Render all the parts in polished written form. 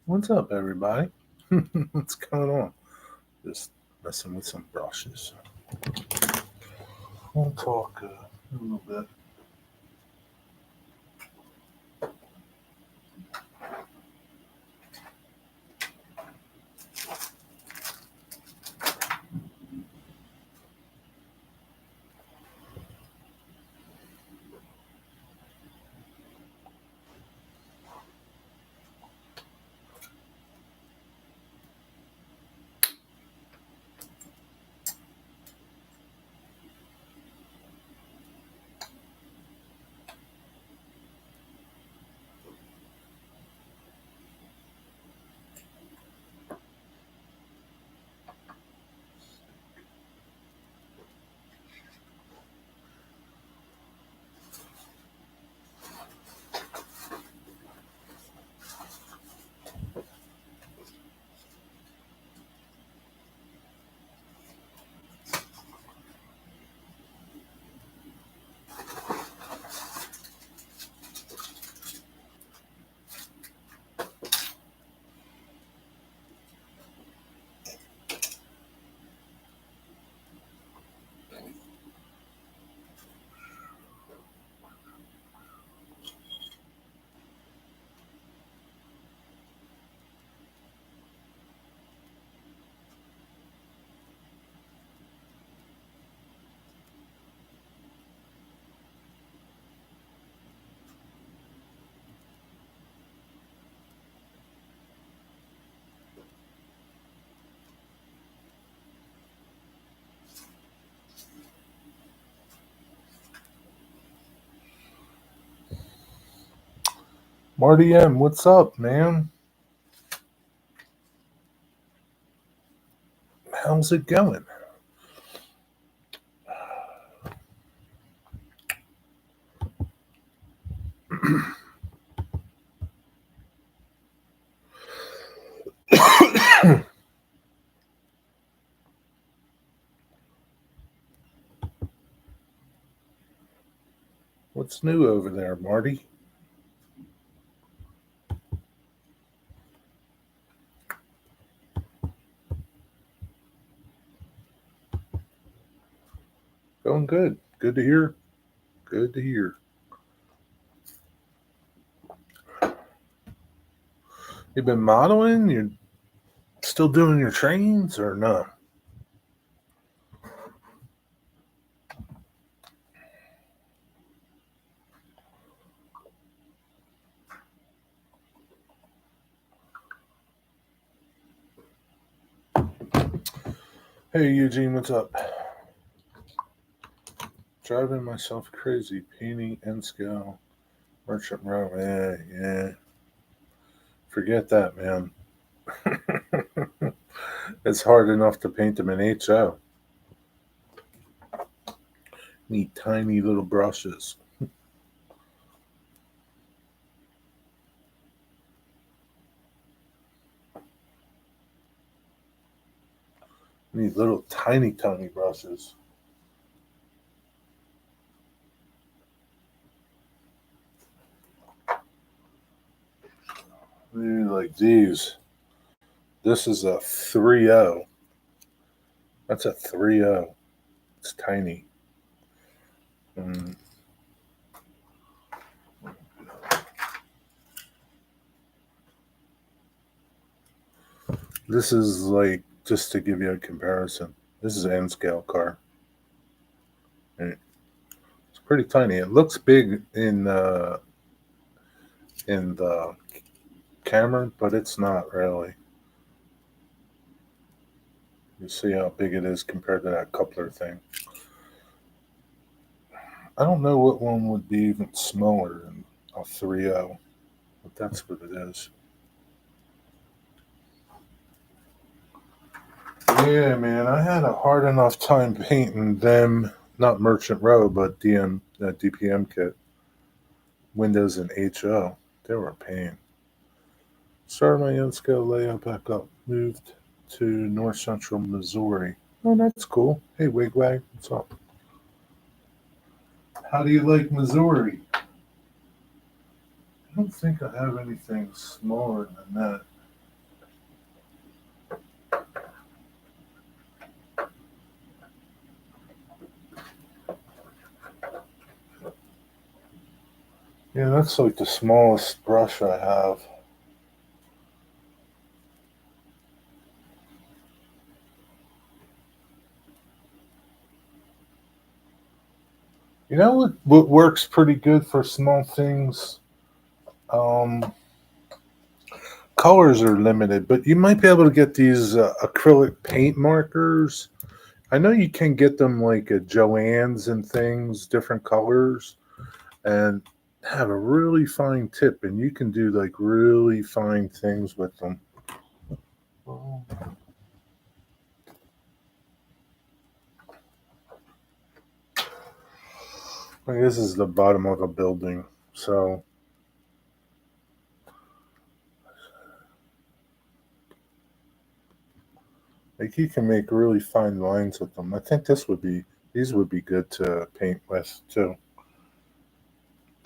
What's up, everybody? What's going on? Just messing with some brushes. We'll talk a little bit. Marty M, what's up, man? How's it going? What's new over there, Marty? Going good. Good to hear. Good to hear. You've been modeling? You're still doing your trains or no? Hey, Eugene, what's up? Driving myself crazy. Painting N scale. Merchant Row. Yeah. Forget that, man. It's hard enough to paint them in HO. Need tiny little brushes. Need little tiny brushes. Maybe like these. This is a 3.0. That's a 3.0. It's tiny. Mm. This is like, just to give you a comparison, this is an N scale car. And it's pretty tiny. It looks big in the camera, but it's not really. You see how big it is compared to that coupler thing. I don't know what one would be even smaller than a 3.0, but that's what it is. Yeah, man, I had a hard enough time painting them, not Merchant Row, but DPM kit, Windows and HO. They were a pain. Started my own scale layout back up, moved to North Central Missouri. Oh, that's cool. Hey, Wigwag, what's up? How do you like Missouri? I don't think I have anything smaller than that. Yeah, that's like the smallest brush I have. You know what works pretty good for small things? Um, Colors are limited, but you might be able to get these acrylic paint markers. I know you can get them like at Joann's and things, different colors, and have a really fine tip, and you can do like really fine things with them. Like this is the bottom of a building, so like you can make really fine lines with them. I think these would be good to paint with too.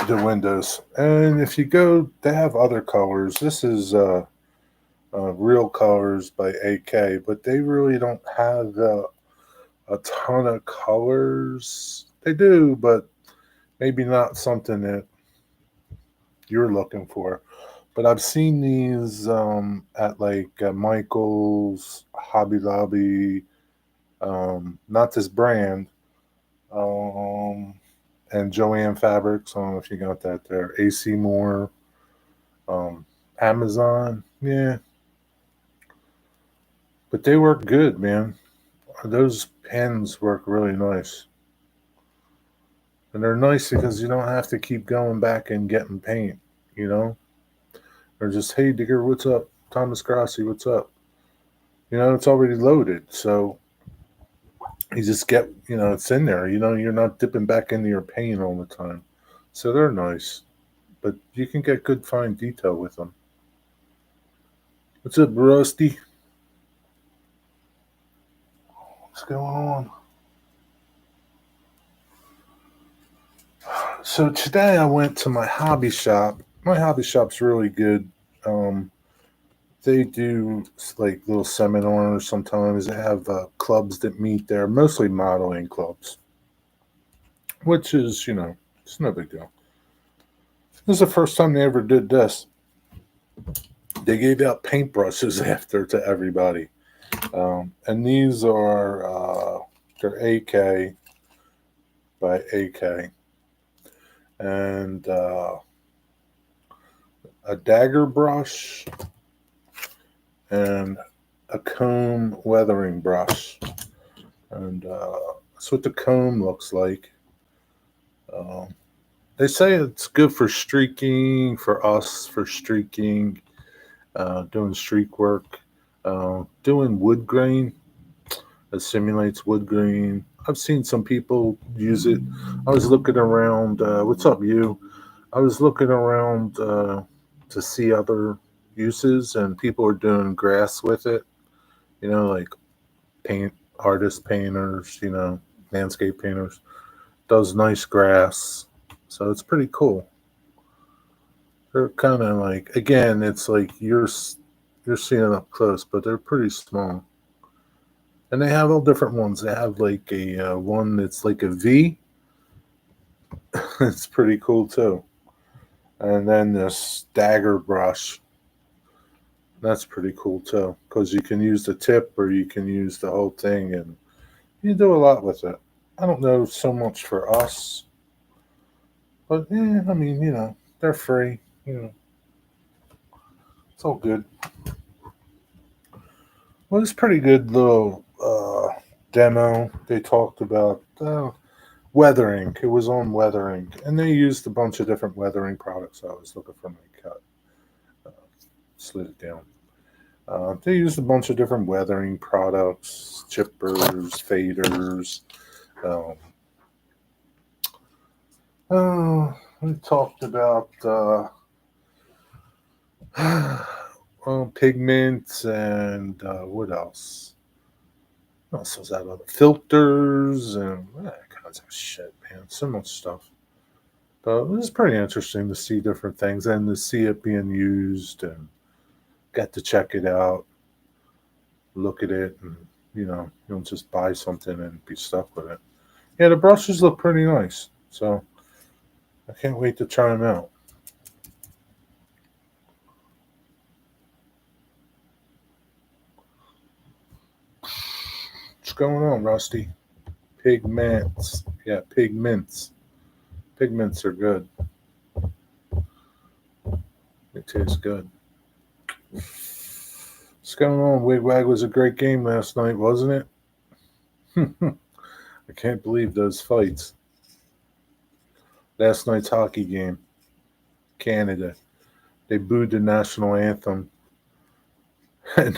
The windows, and if you go, they have other colors. This is Real Colors by AK, but they really don't have a ton of colors. They do, but maybe not something that you're looking for. But I've seen these at like Michael's, Hobby Lobby, not this brand, um, and Joanne Fabrics. I don't know if you got that there. AC Moore, um, Amazon. Yeah, but they work good, man. Those pens work really nice. And they're nice because you don't have to keep going back and getting paint, you know? Or just, hey, Digger, what's up? Thomas Grassi, what's up? You know, it's already loaded. So you just get, it's in there. You know, you're not dipping back into your paint all the time. So they're nice. But you can get good fine detail with them. What's up, Rusty? What's going on? So today I went to my hobby shop. My hobby shop's really good. Um, they do like little seminars sometimes. They have clubs that meet there, mostly modeling clubs, which is, it's no big deal. This is the first time they ever did this. They gave out paintbrushes after to everybody. And these are, they're AK by AK. And a dagger brush and a comb weathering brush. And that's what the comb looks like. Um, they say it's good for streaking, for us, for streaking, doing streak work, doing wood grain. It simulates wood grain. I've seen some people use it. I was looking around. What's up, you? I was looking around to see other uses, and people are doing grass with it. Like paint artist painters. Landscape painters does nice grass, so it's pretty cool. They're kind of like, again, it's like you're seeing it up close, but they're pretty small, and they have all different ones. They have like a one that's like a V. It's pretty cool too. And then this dagger brush, that's pretty cool too, because you can use the tip or you can use the whole thing, and you do a lot with it. I don't know so much for us, but yeah, I mean, they're free. It's all good. Well, it's pretty good little demo. They talked about weathering. It was on weathering, and they used a bunch of different weathering products. I was looking for my cut. Uh, Slid it down. They used a bunch of different weathering products, chippers, faders. Um, we talked about pigments and what else? What else was that? Other filters and kinds of shit, man. So much stuff. But it was pretty interesting to see different things and to see it being used and get to check it out, look at it, and you don't just buy something and be stuck with it. Yeah, the brushes look pretty nice, so I can't wait to try them out. going on, Rusty? Pigments. Yeah, pigments. Pigments are good. They taste good. What's going on? Wigwag was a great game last night, wasn't it? I can't believe those fights. Last night's hockey game, Canada. They booed the national anthem. And,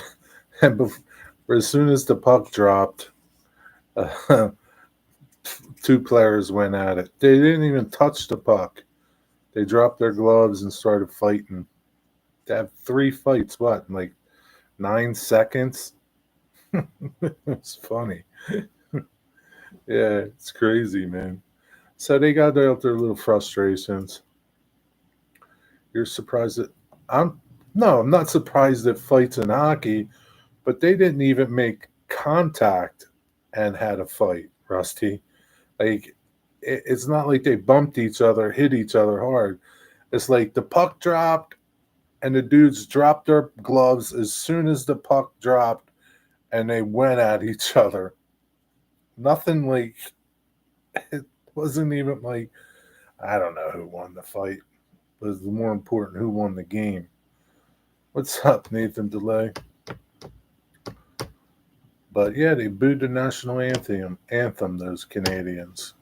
as soon as the puck dropped, uh, two players went at it. They didn't even touch the puck. They dropped their gloves and started fighting. They have 3 fights, what, in like 9 seconds? It's funny. Yeah, it's crazy, man. So they got out their little frustrations. You're surprised that I'm not surprised at fights in hockey, but they didn't even make contact and had a fight, Rusty. Like it's not like they bumped each other, hit each other hard. It's like the puck dropped and the dudes dropped their gloves as soon as the puck dropped and they went at each other. Nothing like it wasn't even like I don't know who won the fight. It was more important who won the game. What's up, Nathan DeLay? But yeah, they booed the national anthem, those Canadians.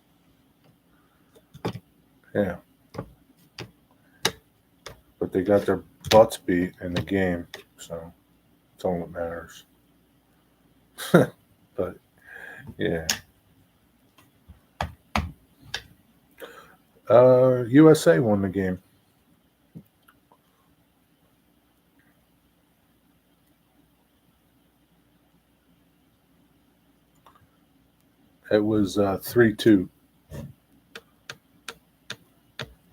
Yeah. But they got their butts beat in the game, so that's all that matters. But yeah. USA won the game. It was 3-2.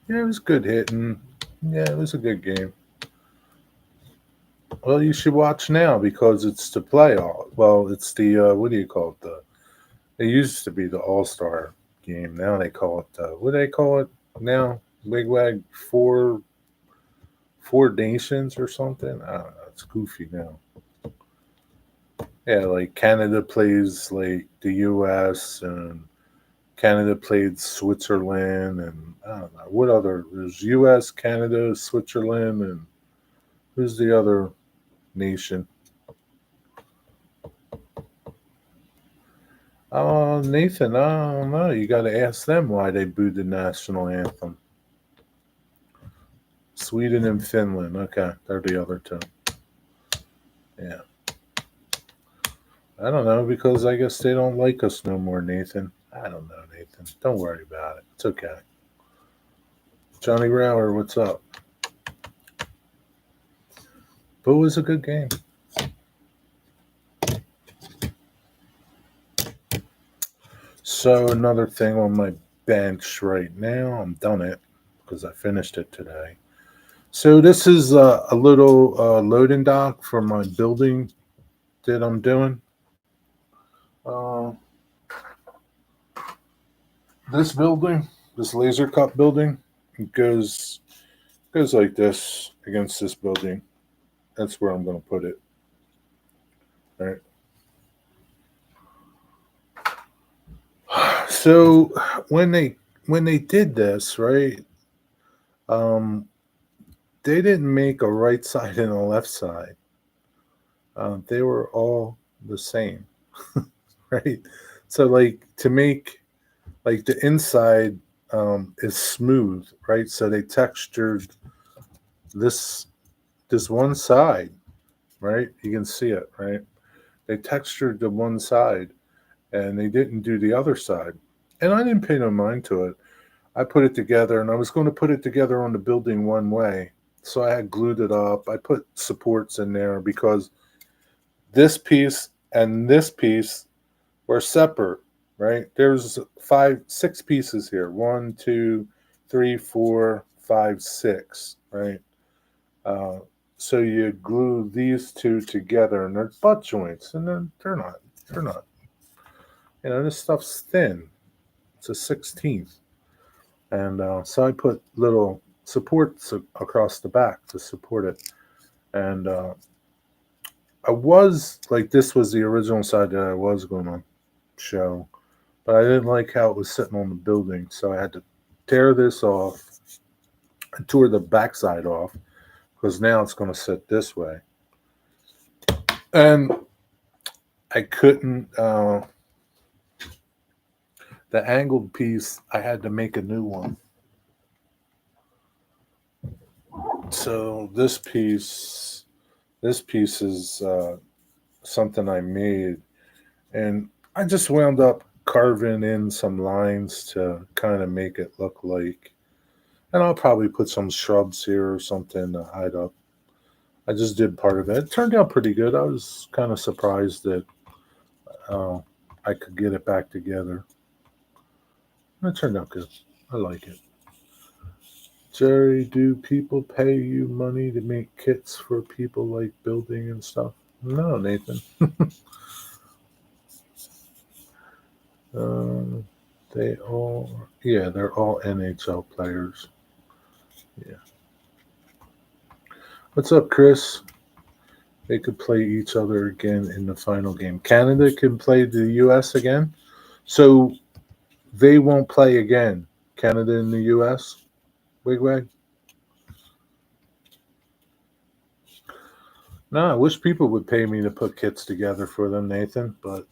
Yeah, it was good hitting. Yeah, it was a good game. Well, you should watch now because it's the playoff. Well, it's the what do you call it? It used to be the All-Star game. Now they call it what do they call it now? Wigwag four nations or something. I don't know. It's goofy now. Yeah, like Canada plays like the U.S. and Canada played Switzerland and I don't know what other. There's U.S., Canada, Switzerland, and who's the other nation? Oh, Nathan, I don't know. You got to ask them why they booed the national anthem. Sweden and Finland. Okay, they're the other two. Yeah. I don't know because I guess they don't like us no more, Nathan. I don't know, Nathan. Don't worry about it. It's okay. Johnny Rower, what's up? But it was a good game. So another thing on my bench right now, I'm done it because I finished it today. So this is a little loading dock for my building that I'm doing. Uh, this building, this laser cut building, goes like this against this building. That's where I'm going to put it. All right. So when they did this, right? Um, they didn't make a right side and a left side. They were all the same, right? So like to make like the inside is smooth, right? So they textured this one side, right? You can see it, right? They textured the one side and they didn't do the other side. And I didn't pay no mind to it. I put it together and I was going to put it together on the building one way. So I had glued it up. I put supports in there because this piece and this piece were separate, right? There's 6 pieces here. 1, 2, 3, 4, 5, 6, right? So you glue these two together and they're butt joints and they're not. You know, this stuff's thin. It's a 16th. And so I put little supports across the back to support it. And I was like, this was the original side that I was going on. show, but I didn't like how it was sitting on the building, so I had to tear this off. I tore the backside off because now it's going to sit this way, and I couldn't. The angled piece, I had to make a new one. So this piece is something I made, and I just wound up carving in some lines to kind of make it look like. And I'll probably put some shrubs here or something to hide up. I just did part of it. It turned out pretty good. I was kind of surprised that uh, I could get it back together. It turned out good. I like it. Jerry, do people pay you money to make kits for people like building and stuff? No, Nathan. uh, they're all NHL players. Yeah. What's up, Chris? They could play each other again in the final game. Canada can play the U.S. again, so they won't play again. Canada and the U.S. Wigwag. No, I wish people would pay me to put kits together for them, Nathan. But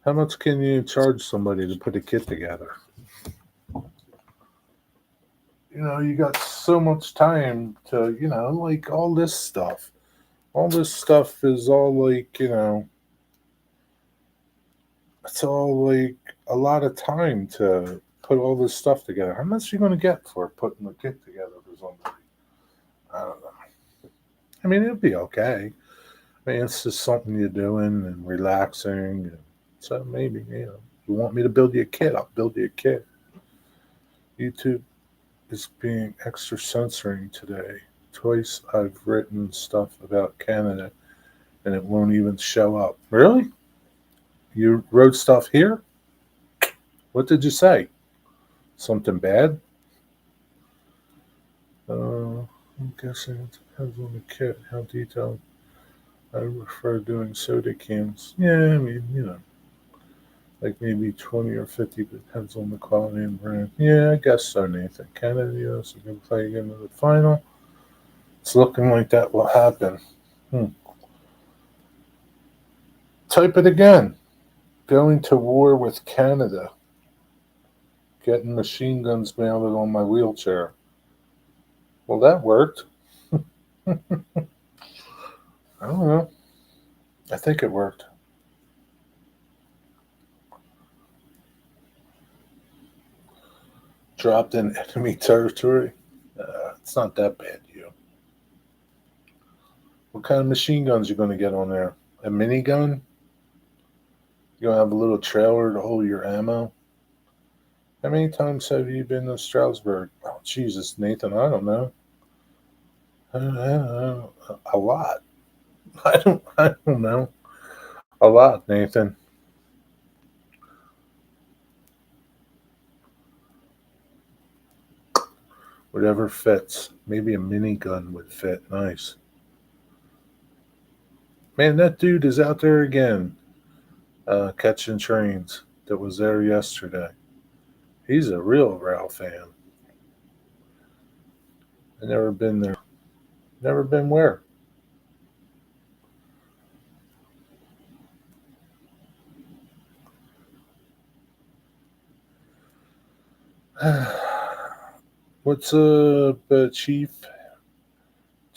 how much can you charge somebody to put a kit together? You got so much time to, like all this stuff. All this stuff is all like, it's all like a lot of time to put all this stuff together. How much are you going to get for putting the kit together for somebody? I don't know. I mean, it'll be okay. I mean, it's just something you're doing and relaxing. And so maybe, you want me to build you a kit, I'll build you a kit. YouTube is being extra censoring today. Twice I've written stuff about Canada and it won't even show up. Really? You wrote stuff here? What did you say? Something bad? I'm guessing it depends on the kit, how detailed. I prefer doing soda cans. Yeah, I mean, like maybe 20 or 50, depends on the quality and brand. Yeah, I guess so, Nathan. Canada, US are going to play again in the final. It's looking like that will happen. Type it again. Going to war with Canada. Getting machine guns mounted on my wheelchair. Well, that worked. I don't know. I think it worked. Dropped in enemy territory. It's not that bad, you. What kind of machine guns you going to get on there? A minigun? You going to have a little trailer to hold your ammo? How many times have you been to Stroudsburg? Oh, Jesus, Nathan, I don't know. A lot. I don't know. A lot, Nathan. Whatever fits. Maybe a minigun would fit. Nice. Man, that dude is out there again, catching trains that was there yesterday. He's a real Rail fan. I never been there. Never been where? What's up, Chief?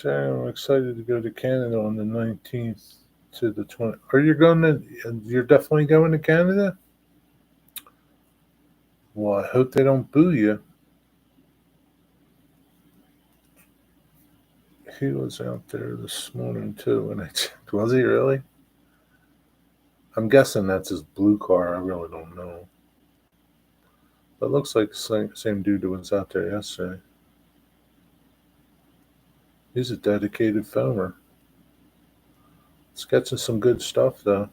I'm excited to go to Canada on the 19th to the 20th. Are you going to? You're definitely going to Canada? Well, I hope they don't boo you. He was out there this morning too, and I checked. Was he really? I'm guessing that's his blue car. I really don't know. But it looks like the same dude that was out there yesterday. He's a dedicated filmer. Sketching some good stuff, though.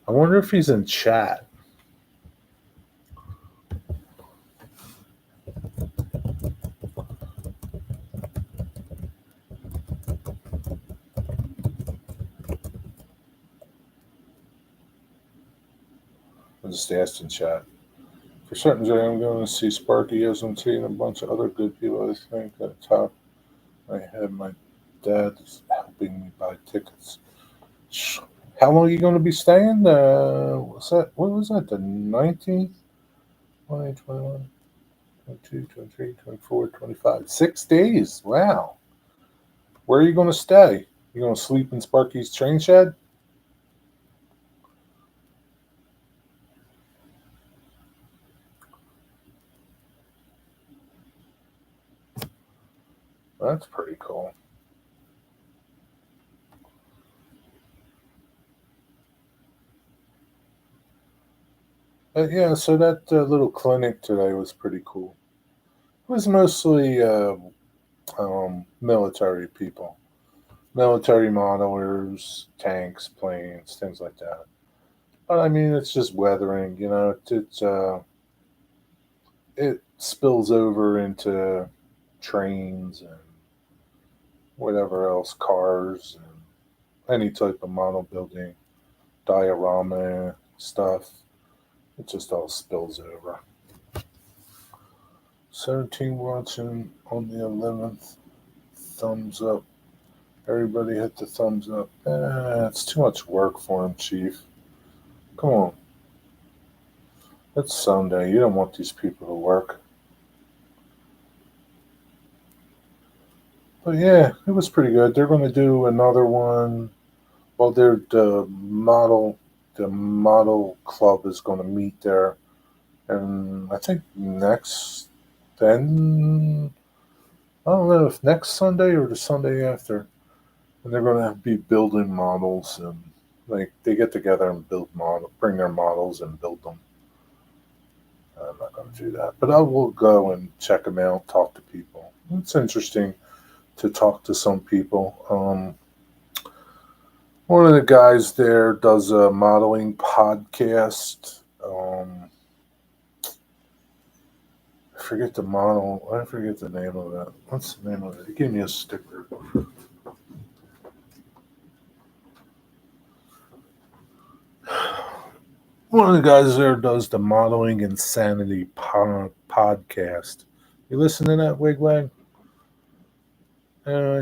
I wonder if he's in chat. just asked in chat. For certain, Jay, I'm going to see Sparky SMT and a bunch of other good people. I think at the top, I had my dad is helping me buy tickets. How long are you going to be staying? What's that? What was that? The 19th, 20, 21, 22, 23, 24, 25. 6 days. Wow. Where are you going to stay? You going to sleep in Sparky's train shed? That's pretty cool. Yeah, so that little clinic today was pretty cool. It was mostly military people, military modelers, tanks, planes, things like that. But I mean, it's just weathering. It spills over into trains and whatever else, cars and any type of model building, diorama stuff. It just all spills over. 17 watching on the 11th. Thumbs up. Everybody hit the thumbs up. It's too much work for him, Chief. Come on. It's Sunday. You don't want these people to work. But yeah, it was pretty good. They're going to do another one. Well, the model club is going to meet there, and I think then I don't know if next Sunday or the Sunday after, and they're going to be building models and like they get together and bring their models and build them. I'm not going to do that, but I will go and check them out, talk to people. It's interesting to talk to some people. One of the guys there does a modeling podcast. I forget the model. I forget the name of it. What's the name of it? He gave me a sticker. One of the guys there does the Modeling Insanity podcast. You listen to that, Wigwag?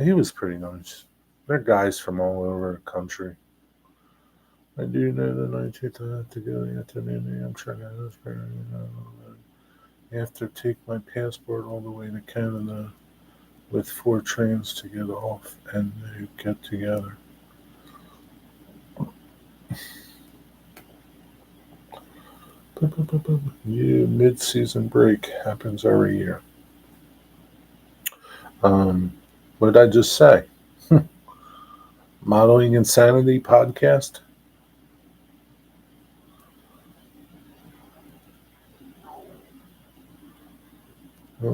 He was pretty nice. They're guys from all over the country. I do know the 19th I have to go to New Hampshire. I have to take my passport all the way to Canada with 4 trains to get off and get together. Yeah, mid-season break happens every year. What did I just say? Modeling Insanity podcast?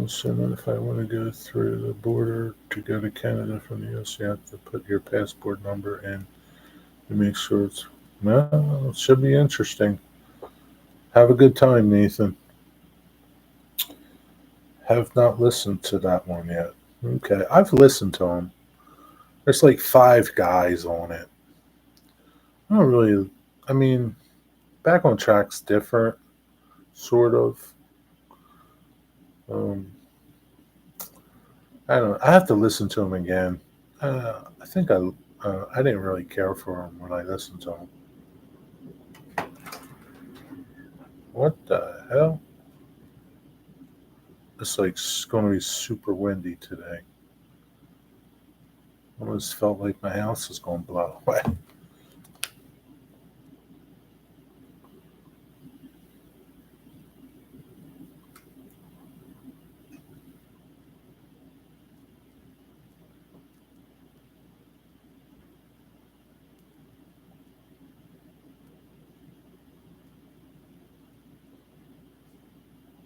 So then if I want to go through the border to go to Canada from the US, you have to put your passport number in to make sure well, it should be interesting. Have a good time, Nathan. Have not listened to that one yet. Okay, I've listened to them. There's like 5 guys on it. I don't really, I mean, Back on Track's different, sort of. Um, I don't know. I have to listen to them again. I think I didn't really care for them when I listened to them. What the hell? It's like going to be super windy today. Almost felt like my house is going to blow away.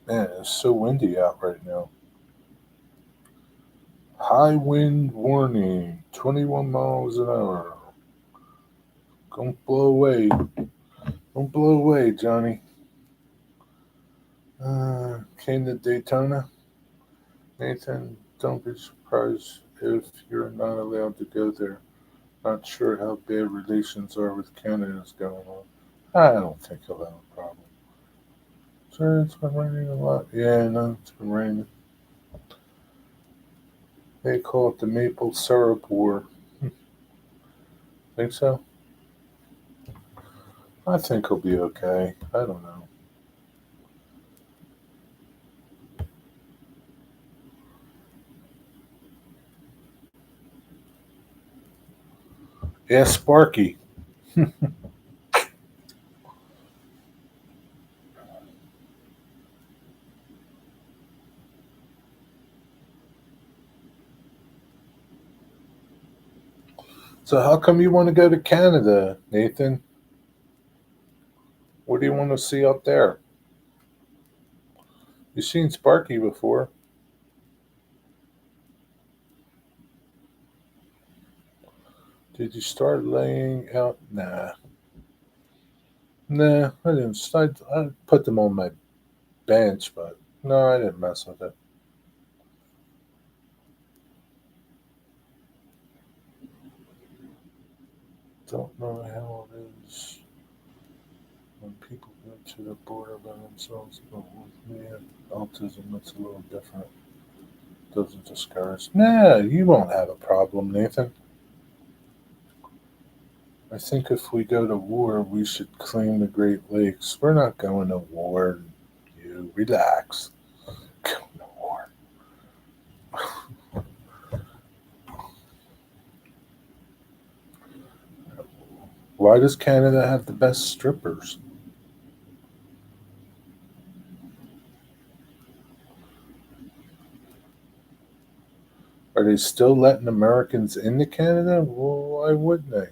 Man, it's so windy out right now. High wind warning, 21 miles an hour. Don't blow away. Don't blow away, Johnny. Came to Daytona. Nathan, don't be surprised if you're not allowed to go there. Not sure how bad relations are with Canada's going on. I don't think he'll have a problem. Sure, it's been raining a lot. Yeah, no, it's been raining. They call it the maple syrup war. Think so? I think he'll be okay. I don't know. Yeah, Sparky. So how come you want to go to Canada, Nathan? What do you want to see up there? You've seen Sparky before. Did you start laying out? Nah. Nah, I didn't. I put them on my bench, but no, I didn't mess with it. Don't know how it is when people go to the border by themselves, but with me and autism, it's a little different. Doesn't discourage. Nah, you won't have a problem, Nathan. I think if we go to war, we should claim the Great Lakes. We're not going to war. You relax. Going to war. Why does Canada have the best strippers? Are they still letting Americans into Canada? Well, why wouldn't they?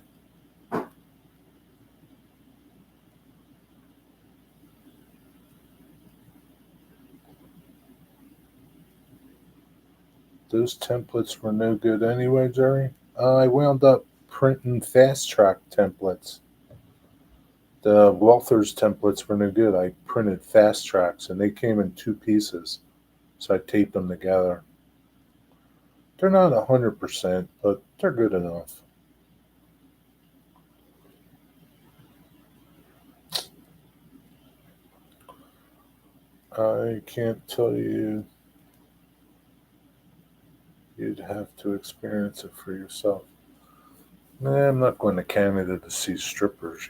Those templates were no good anyway, Jerry. I wound up printing fast track templates. The Walther's templates were no good. I printed fast tracks and they came in two pieces. So I taped them together. They're not 100%, but they're good enough. I can't tell you. You'd have to experience it for yourself. Nah, I'm not going to Canada to see strippers.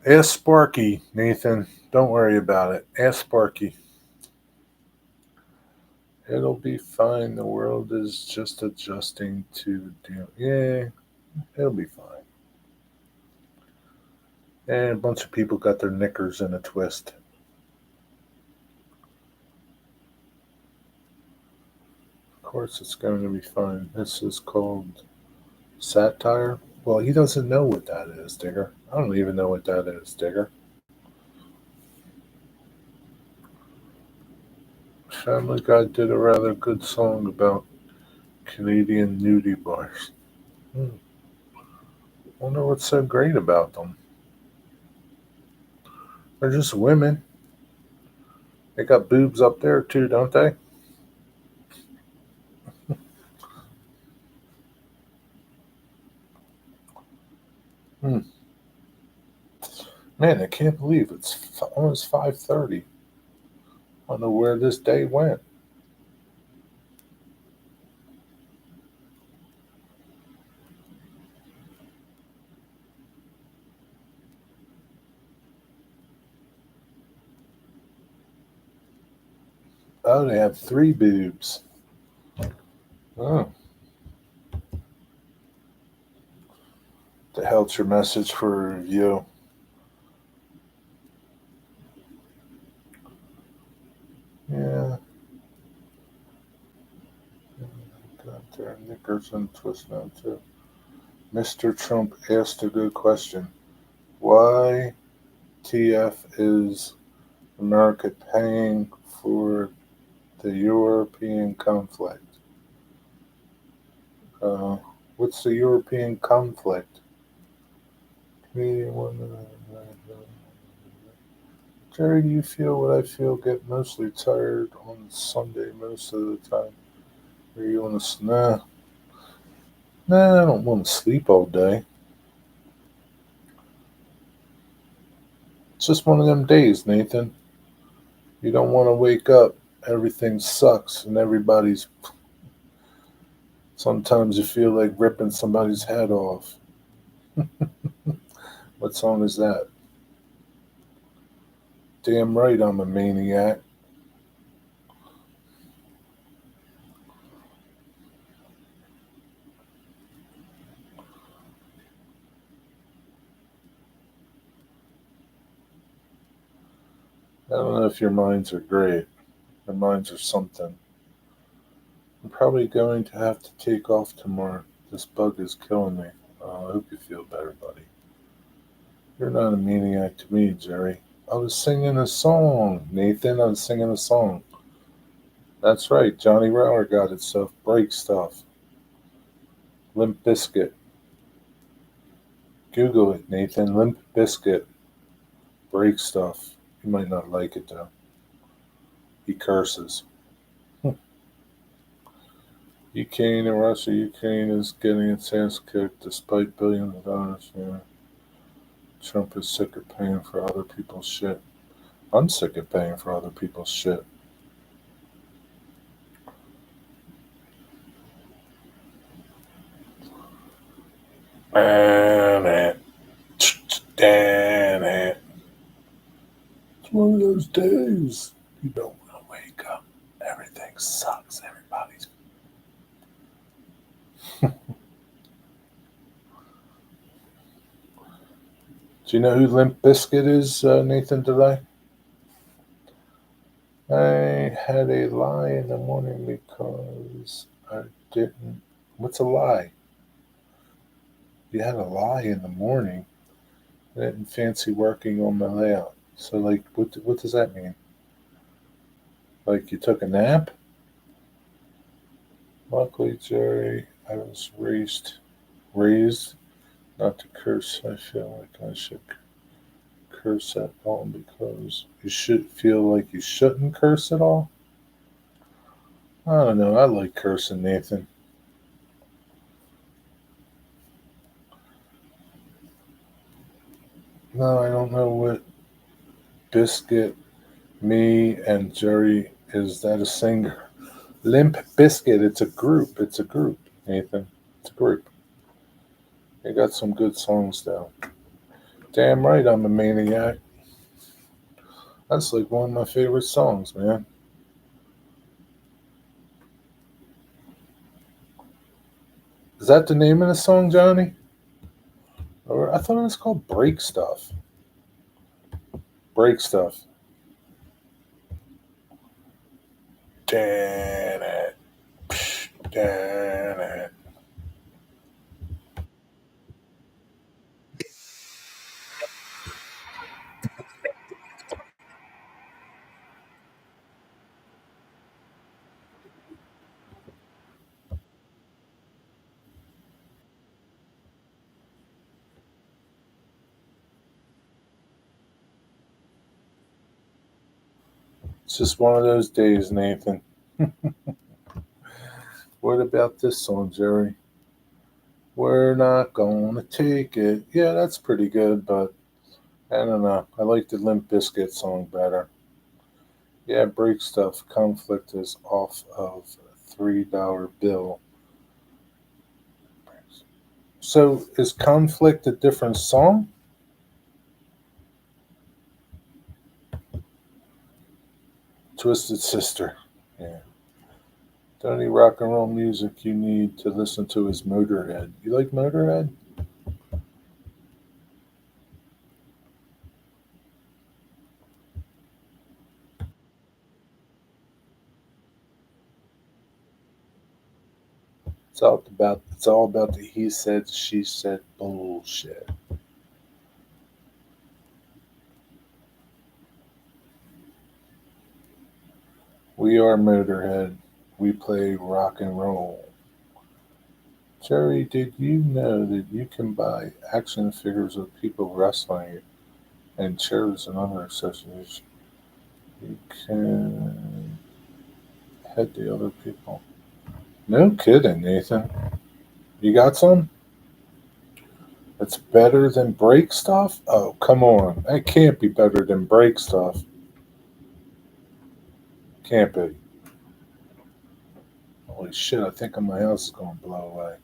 Ask Sparky, Nathan. Don't worry about it. Ask Sparky. It'll be fine. The world is just adjusting to deal. Yeah, it'll be fine. And a bunch of people got their knickers in a twist. Of course, it's going to be fine. This is called satire. Well, he doesn't know what that is, Digger. I don't even know what that is, Digger. Family Guy did a rather good song about Canadian nudie bars. Hmm. Wonder what's so great about them. They're just women. They got boobs up there too, don't they? Hmm. Man, I can't believe it's almost 5:30. I don't know where this day went. Oh, they have three boobs. Oh, the hell's your message for a review? Yeah, got their knickers and twist now too. Mr. Trump asked a good question. Why TF is America paying for the European conflict? Uh, what's the European conflict? Jerry, do you feel what I feel? Get mostly tired on Sunday most of the time. Or you want to? Nah, I don't want to sleep all day. It's just one of them days, Nathan. You don't want to wake up. Everything sucks and everybody's. Sometimes you feel like ripping somebody's head off. What song is that? Damn right I'm a maniac. I don't know if your minds are great. Your minds are something. I'm probably going to have to take off tomorrow. This bug is killing me. I hope you feel better, buddy. You're not a maniac to me, Jerry. I was singing a song, Nathan. I was singing a song. That's right. Johnny Rower got it. So break stuff. Limp Biscuit. Google it, Nathan. Limp Biscuit. Break stuff. You might not like it though. He curses. Ukraine and Russia. Ukraine is getting its ass kicked despite billions of dollars. Yeah. Trump is sick of paying for other people's shit. I'm sick of paying for other people's shit. Damn it. Damn it. It's one of those days. You don't want to wake up. Everything sucks. Everybody's. Do you know who Limp Biscuit is, Nathan DeLay? I had a lie in the morning because I didn't. What's a lie? You had a lie in the morning. I didn't fancy working on my layout. So, like, what does that mean? Like, you took a nap? Luckily, Jerry, I was raised not to curse. I feel like I should curse at all because you should feel like you shouldn't curse at all. I don't know. I like cursing, Nathan. No, I don't know what Biscuit, me, and Jerry. Is that a singer? Limp Biscuit. It's a group. It's a group, Nathan. It's a group. They got some good songs though. Damn right, I'm a maniac. That's like one of my favorite songs, man. Is that the name of the song, Johnny? Or I thought it was called Break Stuff. Break Stuff. Damn it. Damn it. It's just one of those days, Nathan. What about this song, Jerry? We're not gonna take it. Yeah, that's pretty good, but I don't know. I like the Limp Bizkit song better. Yeah, break stuff. Conflict is off of $3 bill. So is conflict a different song? Twisted Sister. Yeah. The only rock and roll music you need to listen to is Motorhead. You like Motorhead? It's all about the he said she said bullshit. We are Motorhead. We play rock and roll. Jerry, did you know that you can buy action figures of people wrestling and chairs and other accessories. You can head the other people. No kidding, Nathan. You got some? It's better than break stuff? Oh, come on. That can't be better than break stuff. Can't be. Holy shit, I think my house is going to blow away.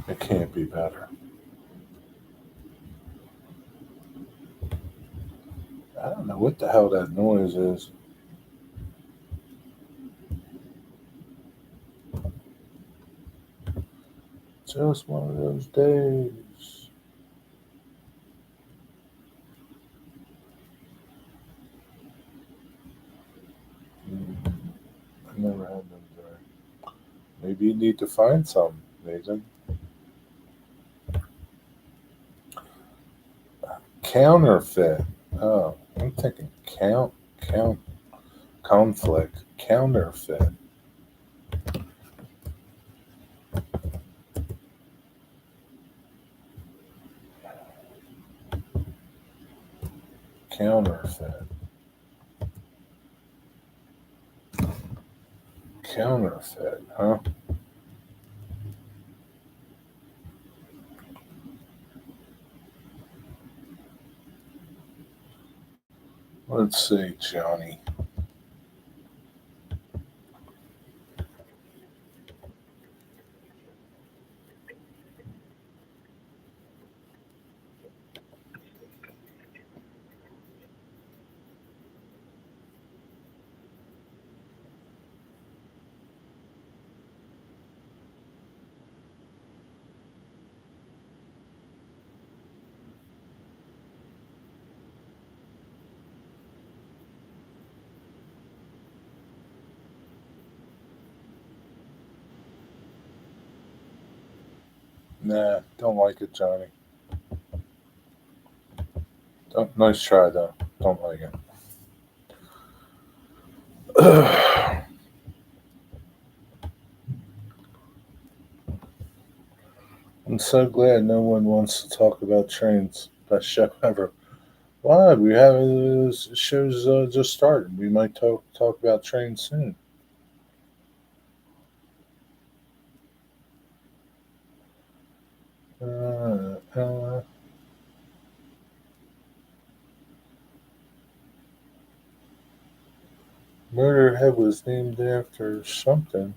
It can't be better. I don't know what the hell that noise is. Just one of those days. I never had them there. Maybe you need to find some, Nathan. Counterfeit. Oh, I'm thinking conflict. Counterfeit. Counterfeit. Counterfeit, huh? Let's see, Johnny. Nah, don't like it, Johnny. Nice try, though. Don't like it. I'm so glad no one wants to talk about trains. Best show ever. Why? We have show's just started. We might talk about trains soon. Uh, uh, Murderhead was named after something.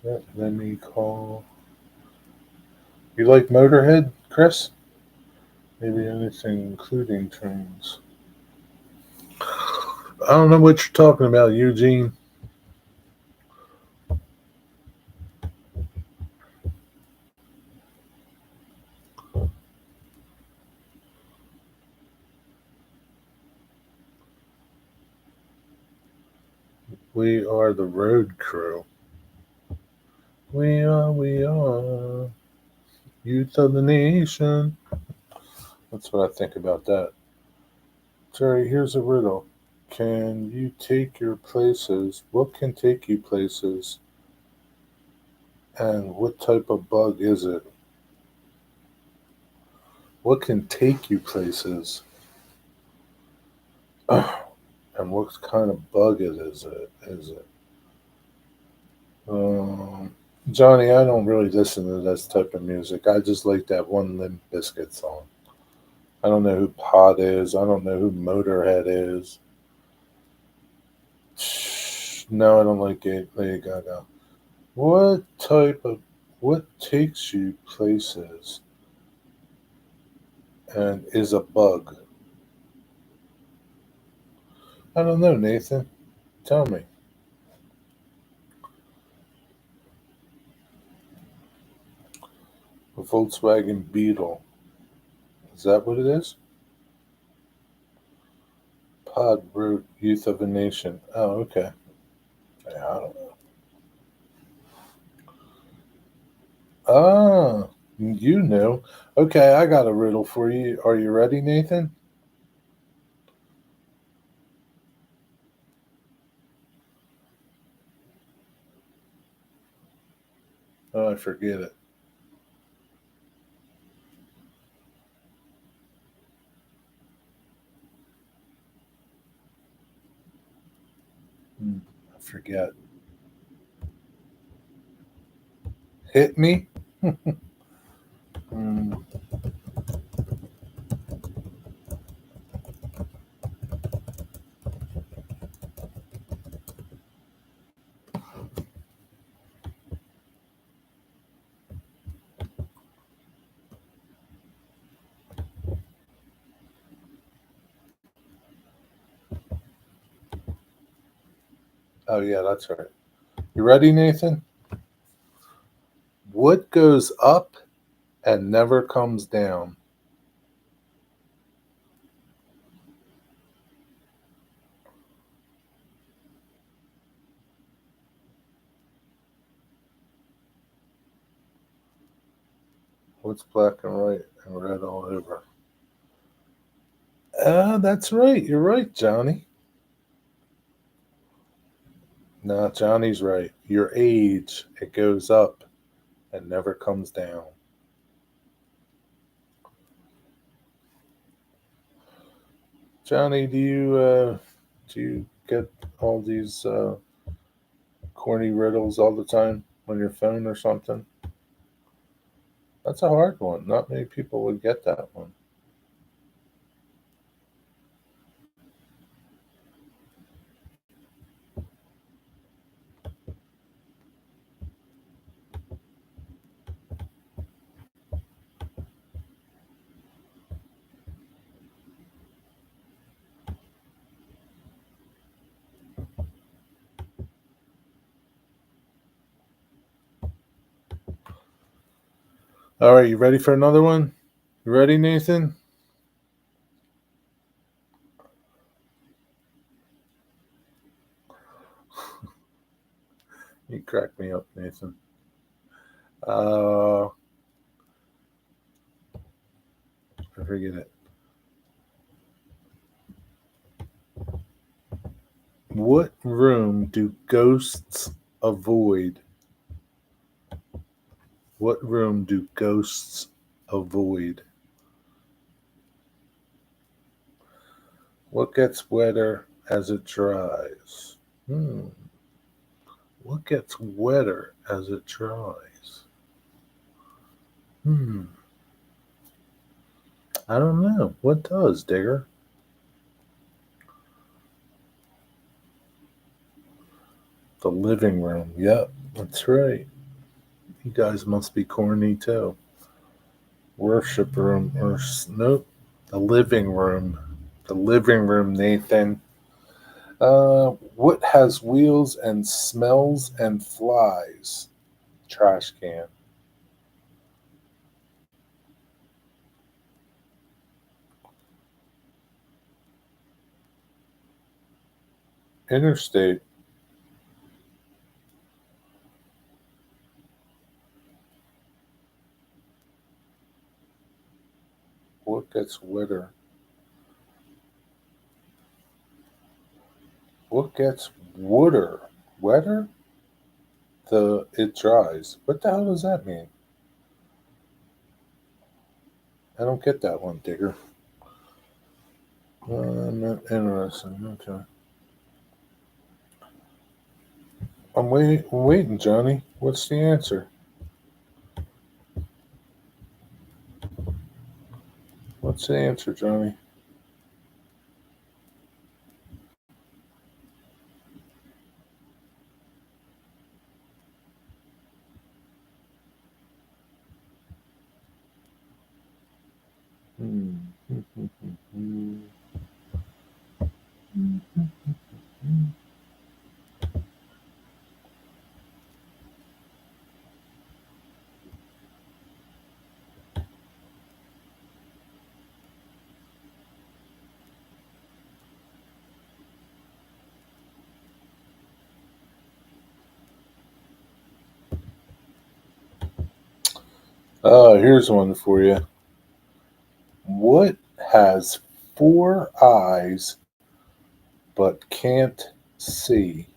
Let me call. You like Motorhead, Chris? Maybe anything including trains. I don't know what you're talking about, Eugene. We are the road crew. We are youth of the nation. That's what I think about that. Jerry, here's a riddle. Can you take your places? What can take you places? And what type of bug is it? What can take you places? And what kind of bug it is it? Is it? Um, Johnny, I don't really listen to this type of music. I just like that one Limp Bizkit song. I don't know who Pod is. I don't know who Motorhead is. No, I don't like Lady Gaga. What type of what takes you places and is a bug? I don't know, Nathan. Tell me. A Volkswagen Beetle. Is that what it is? Pod wrote Youth of a Nation. Oh, okay. Yeah, I don't know. Ah, you knew. Okay, I got a riddle for you. Are you ready, Nathan? Oh, I forget it. Hmm, I forget. Hit me? Hmm. Oh, yeah, that's right. You ready, Nathan? What goes up and never comes down? What's black and white and red all over? That's right. You're right, Johnny. No, Johnny's right. Your age, it goes up and never comes down. Johnny, do you get all these corny riddles all the time on your phone or something? That's a hard one. Not many people would get that one. All right, you ready for another one? You ready, Nathan? You crack me up, Nathan. I forget it. What room do ghosts avoid? What room do ghosts avoid? What gets wetter as it dries? Hmm. What gets wetter as it dries? Hmm. I don't know. What does, Digger? The living room. Yep, that's right. You guys must be corny too. Worship room or nope. The living room. The living room, Nathan. What has wheels and smells and flies? Trash can. Interstate. What gets wetter? What gets wooder? Wetter? The it dries. What the hell does that mean? I don't get that one, Digger. Not interesting. Okay. I'm waiting, Johnny. What's the answer? What's the answer, Johnny? Hmm. Here's one for you. What has four eyes but can't see?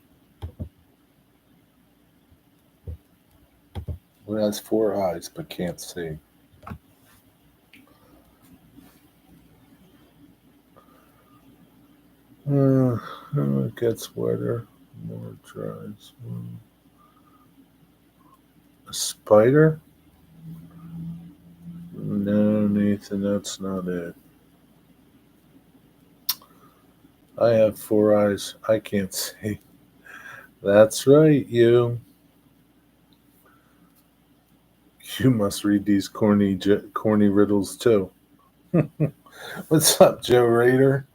What has four eyes but can't see? Uh, it gets wetter, more it dries. A spider? No, Nathan, that's not it. I have four eyes. I can't see. That's right, you. You must read these corny riddles too. What's up, Joe Raider?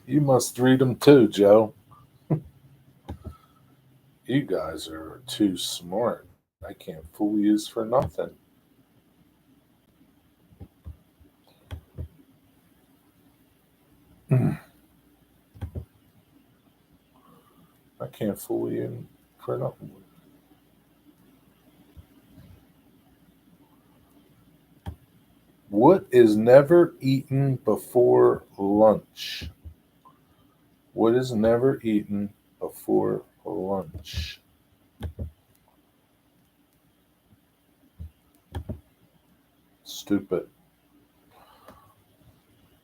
You must read them too, Joe. You guys are too smart. I can't fool yous for nothing. I can't fool you for nothing. What is never eaten before lunch? What is never eaten before lunch? Stupid.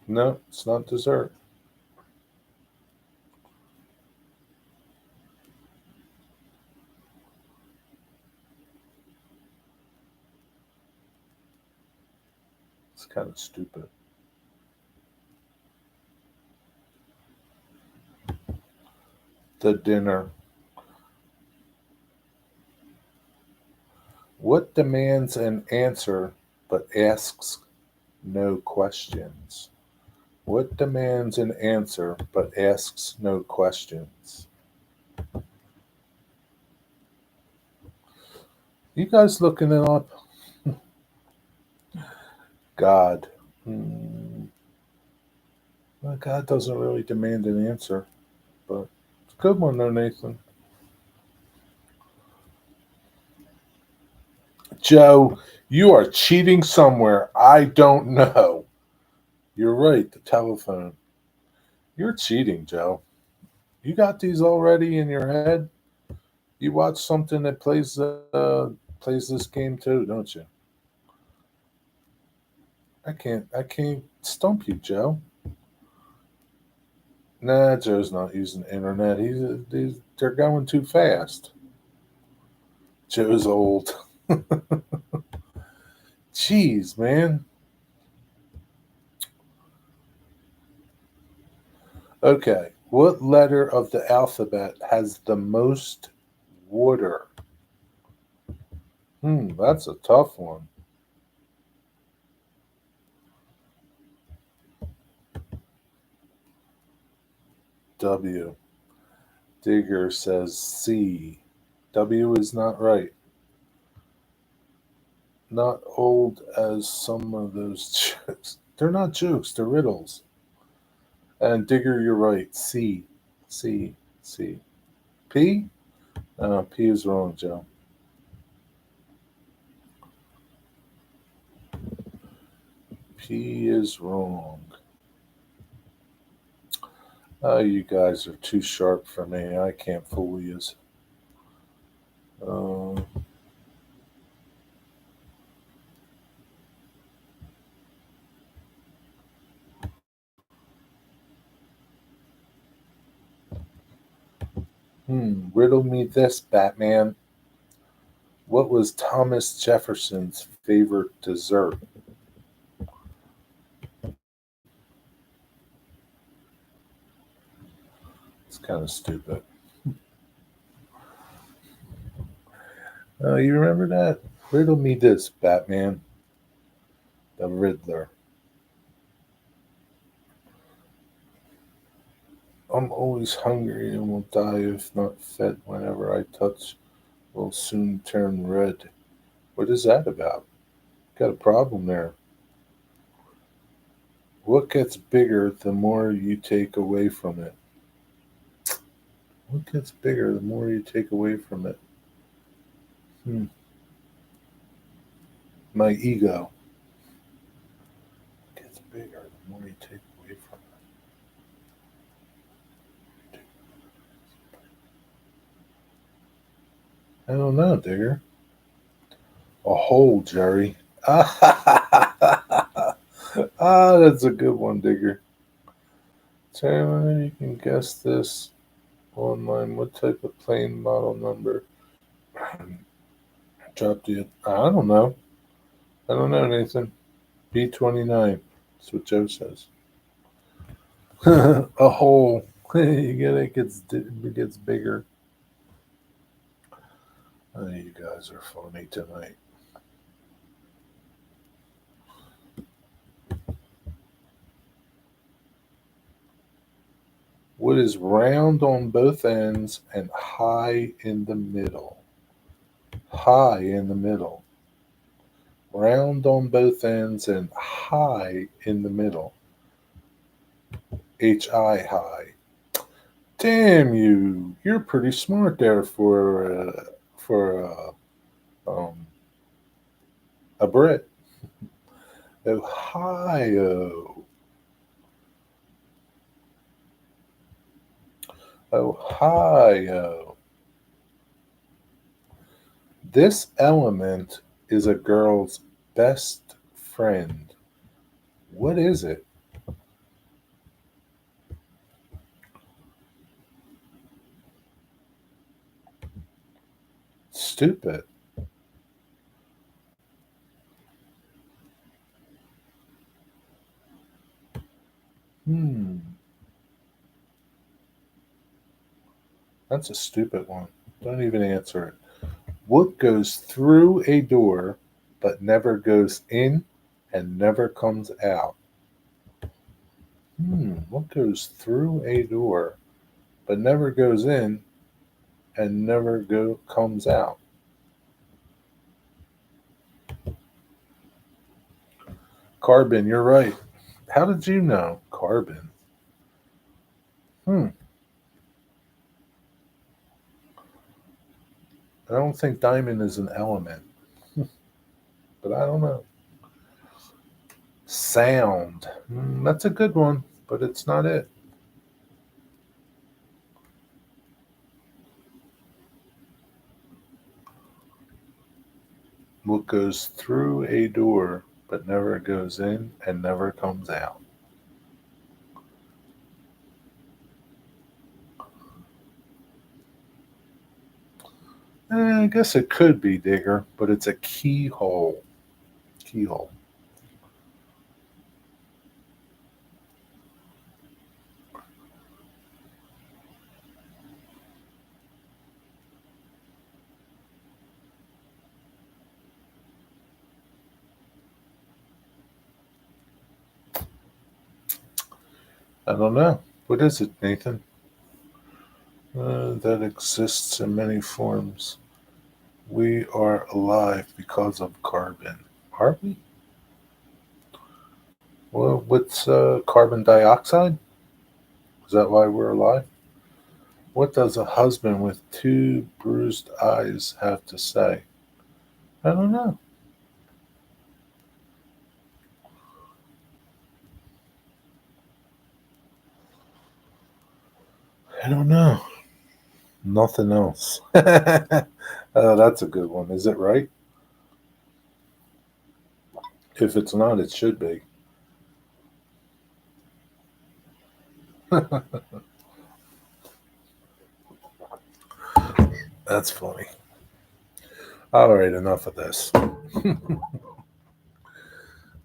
No, it's not dessert. It's kind of stupid. The dinner. What demands an answer but asks no questions? What demands an answer but asks no questions? You guys looking it up? God. Hmm. Well, God doesn't really demand an answer, but it's a good one though, Nathan. Joe, you are cheating somewhere. I don't know. You're right, the telephone. You're cheating, Joe. You got these already in your head. You watch something that plays this game too, don't you? I can't stump you, Joe. Nah, Joe's not using the internet. They're going too fast. Joe's old. Jeez, man. Okay, what letter of the alphabet has the most water? That's a tough one. W. Digger says C. W is not right. Not old as some of those jokes. They're not jokes, they're riddles. And Digger, you're right. C. C. C. P? P is wrong, Joe. P is wrong. Oh, you guys are too sharp for me. I can't fool you. Uh, Riddle me this, Batman. What was Thomas Jefferson's favorite dessert? It's kind of stupid. You remember that? Riddle me this, Batman. The Riddler. I'm always hungry and will die if not fed. Whenever I touch, will soon turn red. What is that about? Got a problem there. What gets bigger the more you take away from it? What gets bigger the more you take away from it? Hmm. My ego gets bigger the more you take away from it. I don't know, Digger. A hole, Jerry. That's a good one, Digger. Taylor, you can guess this online. What type of plane model number? Dropped you. I don't know. I don't know, Nathan. B-29. That's what Joe says. A hole. You get it gets bigger. Oh, you guys are funny tonight. What is round on both ends and high in the middle? High in the middle. Round on both ends and high in the middle. H-I high. Damn you! You're pretty smart there for a Brit. Ohio. Ohio. This element is a girl's best friend. What is it? Stupid. Hmm. That's a stupid one. Don't even answer it. What goes through a door but never goes in and never comes out? What goes through a door but never goes in and never comes out? Carbon, you're right. How did you know? Carbon. Hmm. I don't think diamond is an element, but I don't know. Sound. That's a good one, but it's not it. What goes through a door but never goes in and never comes out? I guess it could be Digger, but it's a keyhole. Keyhole. I don't know. What is it, Nathan? That exists in many forms. We are alive because of carbon. Are we? Well, what's carbon dioxide? Is that why we're alive? What does a husband with two bruised eyes have to say? I don't know. I don't know. Nothing else. That's a good one. Is it right? If it's not, it should be. That's funny. All right, enough of this.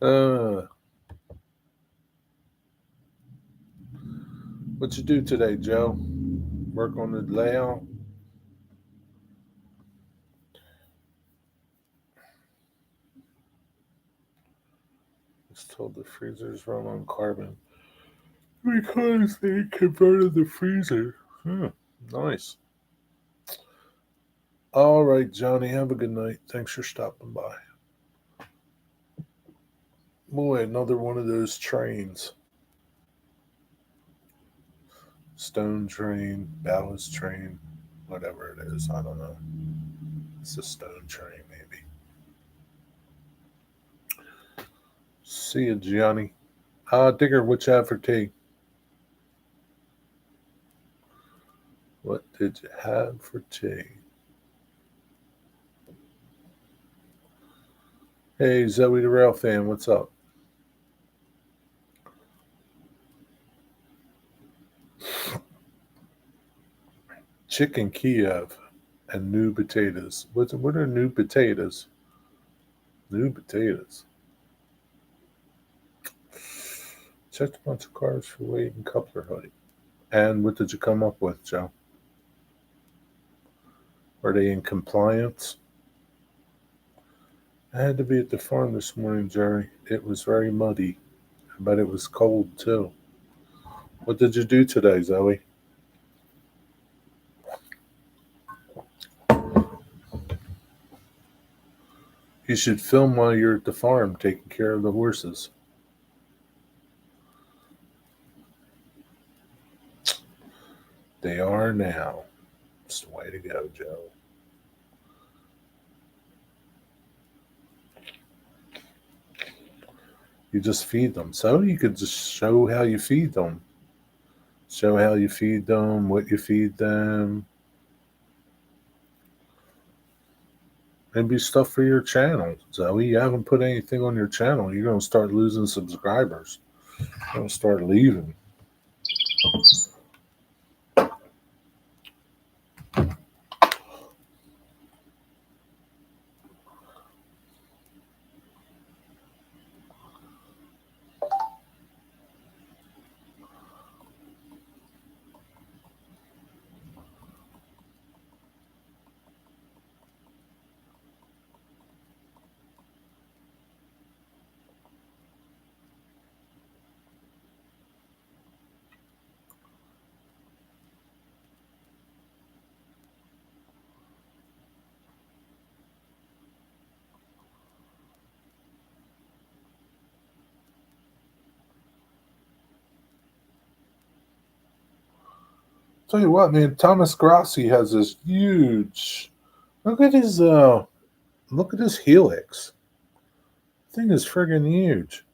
uh, what you do today, Joe? Work on the layout? It's told the freezers run on carbon because they converted the freezer. Nice. All right, Johnny. Have a good night. Thanks for stopping by. Boy, another one of those trains. Stone train, ballast train, whatever it is. I don't know. It's a stone train, maybe. See you, Gianni. Digger, what you have for tea? What did you have for tea? Hey, Zoe the Rail fan, what's up? Chicken Kiev and new potatoes. What are new potatoes? New potatoes. Checked a bunch of cars for weight and coupler height. And what did you come up with, Joe? Are they in compliance? I had to be at the farm this morning, Jerry. It was very muddy, but it was cold too. What did you do today, Zoe? You should film while you're at the farm taking care of the horses. They are now. It's the way to go, Joe. You just feed them. So you could just show how you feed them. Show how you feed them, what you feed them. Maybe stuff for your channel. Zoe, you haven't put anything on your channel. You're going to start losing subscribers. You're going to start leaving. Tell you what, man, Thomas Grassi has this huge. Look at his helix. Thing is friggin' huge.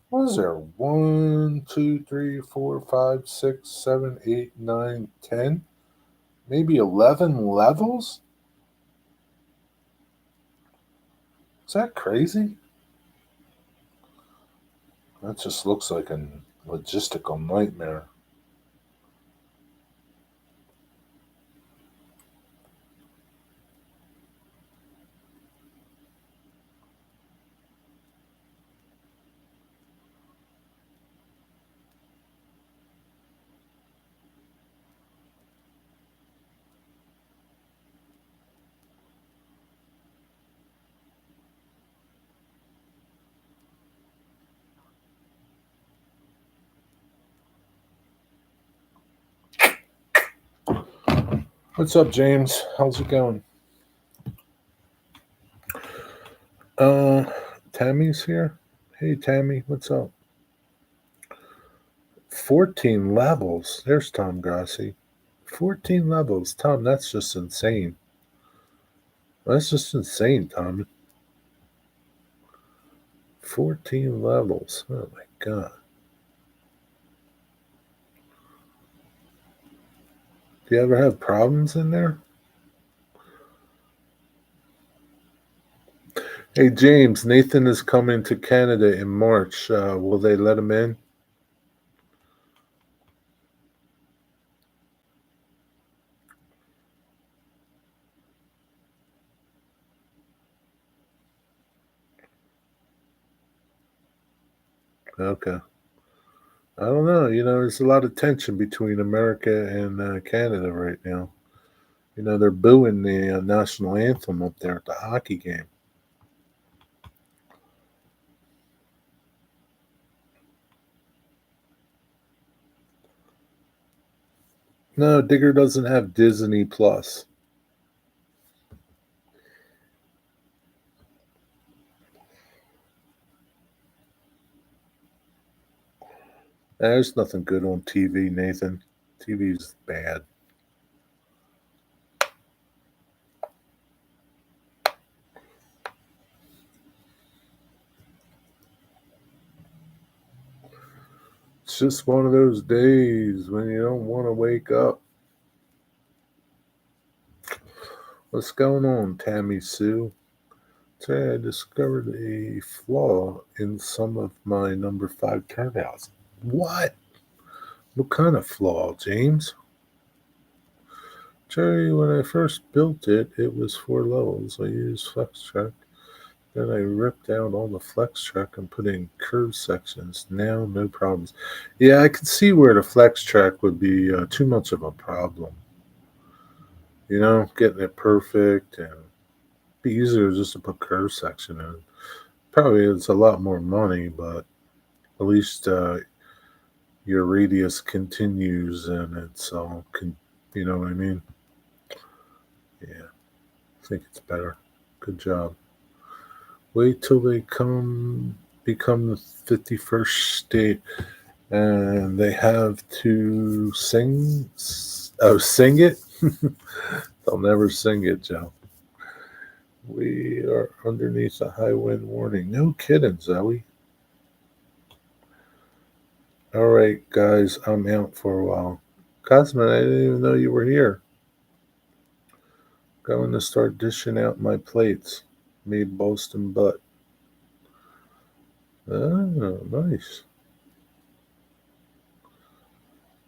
What is there? 1, 2, 3, 4, 5, 6, 7, 8, 9, 10, maybe 11 levels? Is that crazy? That just looks like a logistical nightmare. What's up, James? How's it going? Uh, Tammy's here. Hey, Tammy, what's up? 14 levels. There's Tom Grassi. 14 levels. Tom, that's just insane. That's just insane, Tom. 14 levels. Oh my god. Do you ever have problems in there? Hey, James, Nathan is coming to Canada in March. Will they let him in? Okay. I don't know. There's a lot of tension between America and Canada right now. They're booing the national anthem up there at the hockey game. No, Digger doesn't have Disney Plus. There's nothing good on TV, Nathan. TV's bad. just one of those days when you don't want to wake up. What's going on, Tammy Sue? Today I discovered a flaw in some of my number 5 turnouts. What? What kind of flaw, James? Jerry, when I first built it, it was 4 levels. I used FlexTrack. Then I ripped out all the FlexTrack and put in curved sections. Now, no problems. Yeah, I could see where the FlexTrack would be too much of a problem. You know, getting it perfect and be easier just to put curve section in. Probably it's a lot more money, but at least your radius continues and it's all, you know what I mean? Yeah, I think it's better. Good job. Wait till they become the 51st state and they have to sing. Oh, sing it? They'll never sing it, Joe. We are underneath a high wind warning. No kidding, Zoe. All right, guys, I'm out for a while. Cosman, I didn't even know you were here. Going to start dishing out my plates. Made Boston butt. Oh, nice.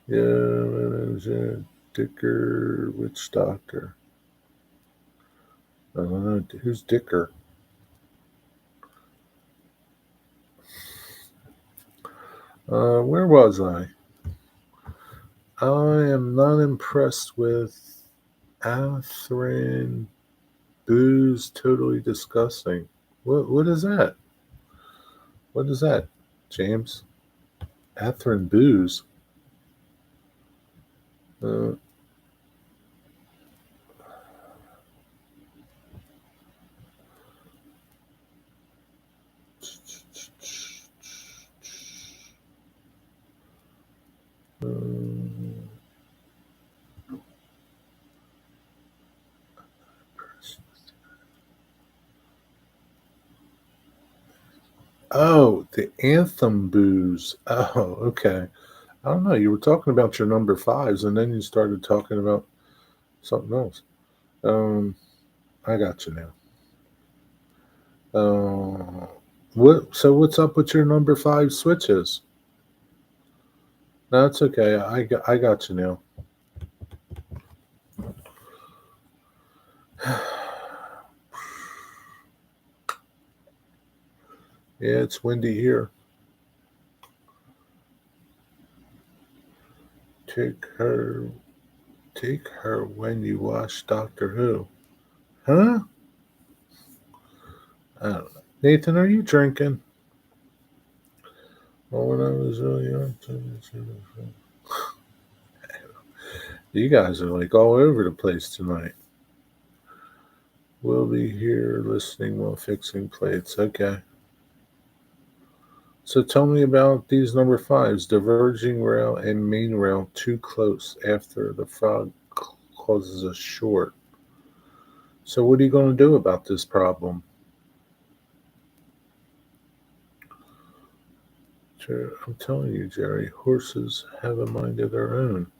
Yeah, Dicker Witch Doctor. I don't know. Who's Dicker? Where was I? I am not impressed with Atherin Booze. Totally disgusting. What is that? What is that, James? Atherin Booze. Uh, oh, the Anthem Booze. Oh, okay. I don't know. You were talking about your number 5s, and then you started talking about something else. I got you now. What? So what's up with your number 5 switches? No, it's okay. I got you now. Yeah, it's windy here. Take her when you watch Doctor Who. Huh? I don't know. Nathan, are you drinking? Well, when I was really young, you guys are like all over the place tonight. We'll be here listening while fixing plates. Okay. So tell me about these number 5s, diverging rail and main rail too close after the frog causes a short. So what are you going to do about this problem? I'm telling you, Jerry, horses have a mind of their own.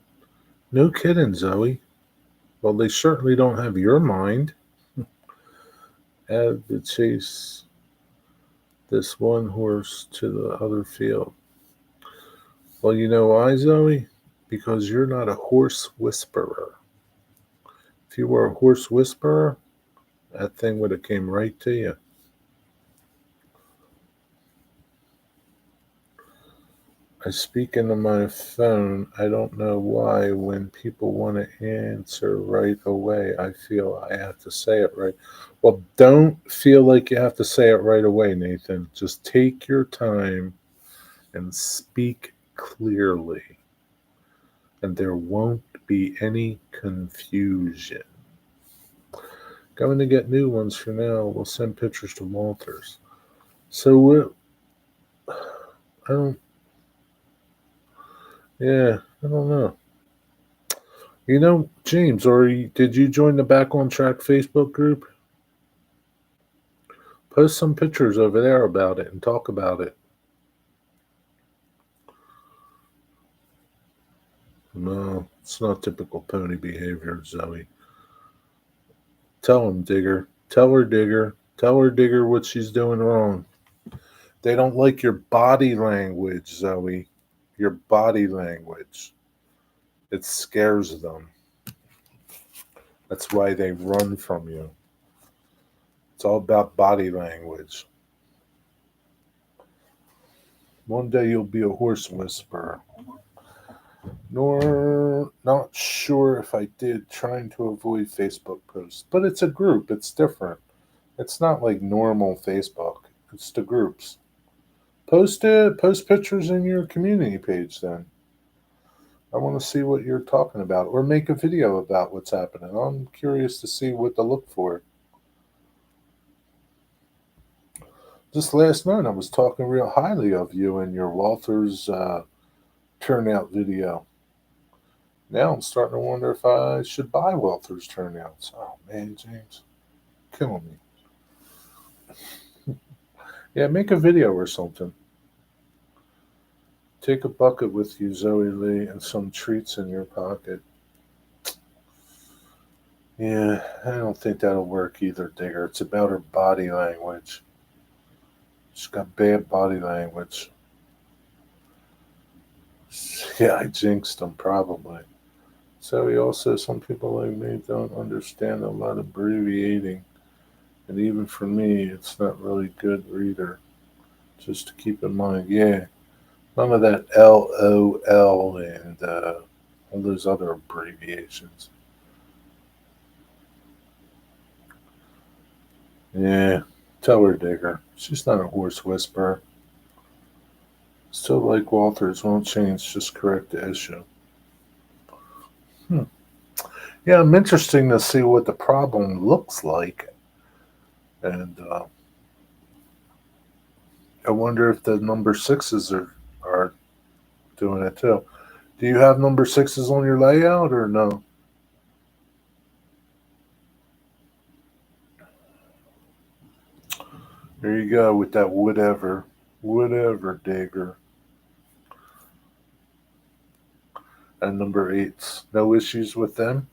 No kidding, Zoe. Well, they certainly don't have your mind. Add to chase this one horse to the other field. Well, you know why, Zoe? Because you're not a horse whisperer. If you were a horse whisperer, that thing would have came right to you. I speak into my phone. I don't know why. When people want to answer right away, I feel I have to say it right. Well, don't feel like you have to say it right away, Nathan. Just take your time and speak clearly, and there won't be any confusion. Going to get new ones for now. We'll send pictures to Walters. So I don't. Yeah, I don't know. You know, James, did you join the Back on Track Facebook group? Post some pictures over there about it and talk about it. No, it's not typical pony behavior, Zoe. Tell him, Digger. Tell her, Digger. Tell her, Digger, what she's doing wrong. They don't like your body language, Zoe. Your body language. It scares them. That's why they run from you. It's all about body language. One day you'll be a horse whisperer. Nor not sure if I did, trying to avoid Facebook posts. But it's a group, it's different. It's not like normal Facebook. It's the groups. Post it, post pictures in your community page then. I want to see what you're talking about. Or make a video about what's happening. I'm curious to see what to look for. Just last night I was talking real highly of you and your Walters turnout video. Now I'm starting to wonder if I should buy Walters turnouts. Oh man, James, killing me. Yeah, make a video or something. Take a bucket with you, Zoe Lee, and some treats in your pocket. Yeah, I don't think that'll work either, Digger. It's about her body language. She's got bad body language. Yeah, I jinxed them probably. So he also, some people like me don't understand a lot of abbreviating, and even for me, it's not really good reader. Just to keep in mind, yeah, none of that LOL and all those other abbreviations. Yeah, tell her, Digger. She's not a horse whisperer. Still like Walters, won't change, just correct the issue. Hmm. Yeah, I'm interesting to see what the problem looks like, and I wonder if the number sixes are doing it too. Do you have number sixes on your layout or no? There you go with that whatever, whatever, Digger. And number eights, no issues with them.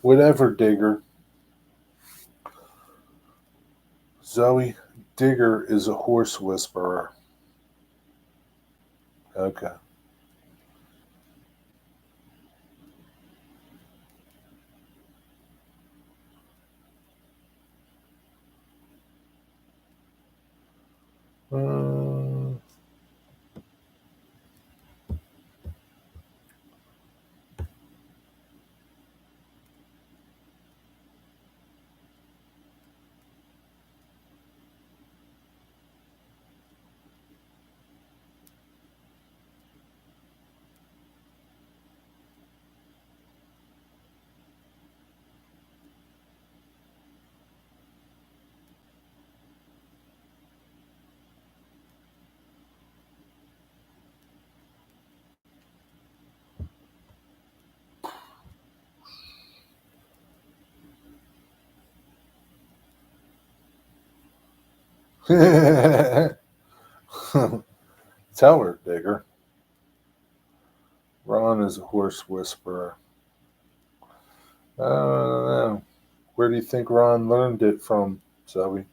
Whatever, Digger. Zoe, Digger is a horse whisperer. Okay. Uh, Tell her, Digger. Ron is a horse whisperer. I don't know. Where do you think Ron learned it from, Zoe?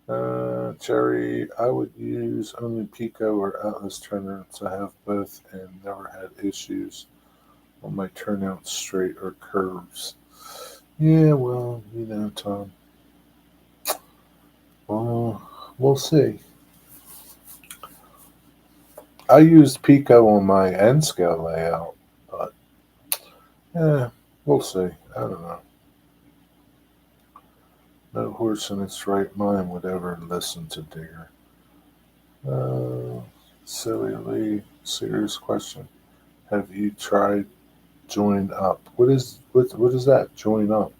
Cherry, I would use only Pico or Atlas turnouts. I have both and never had issues on my turnouts, straight or curves. Yeah, well, Tom. Well, we'll see. I used Pico on my N scale layout, but yeah, we'll see. I don't know. No horse in its right mind would ever listen to Digger. Uh, Silly Lee, serious question. Have you tried join up? What is that? Join up?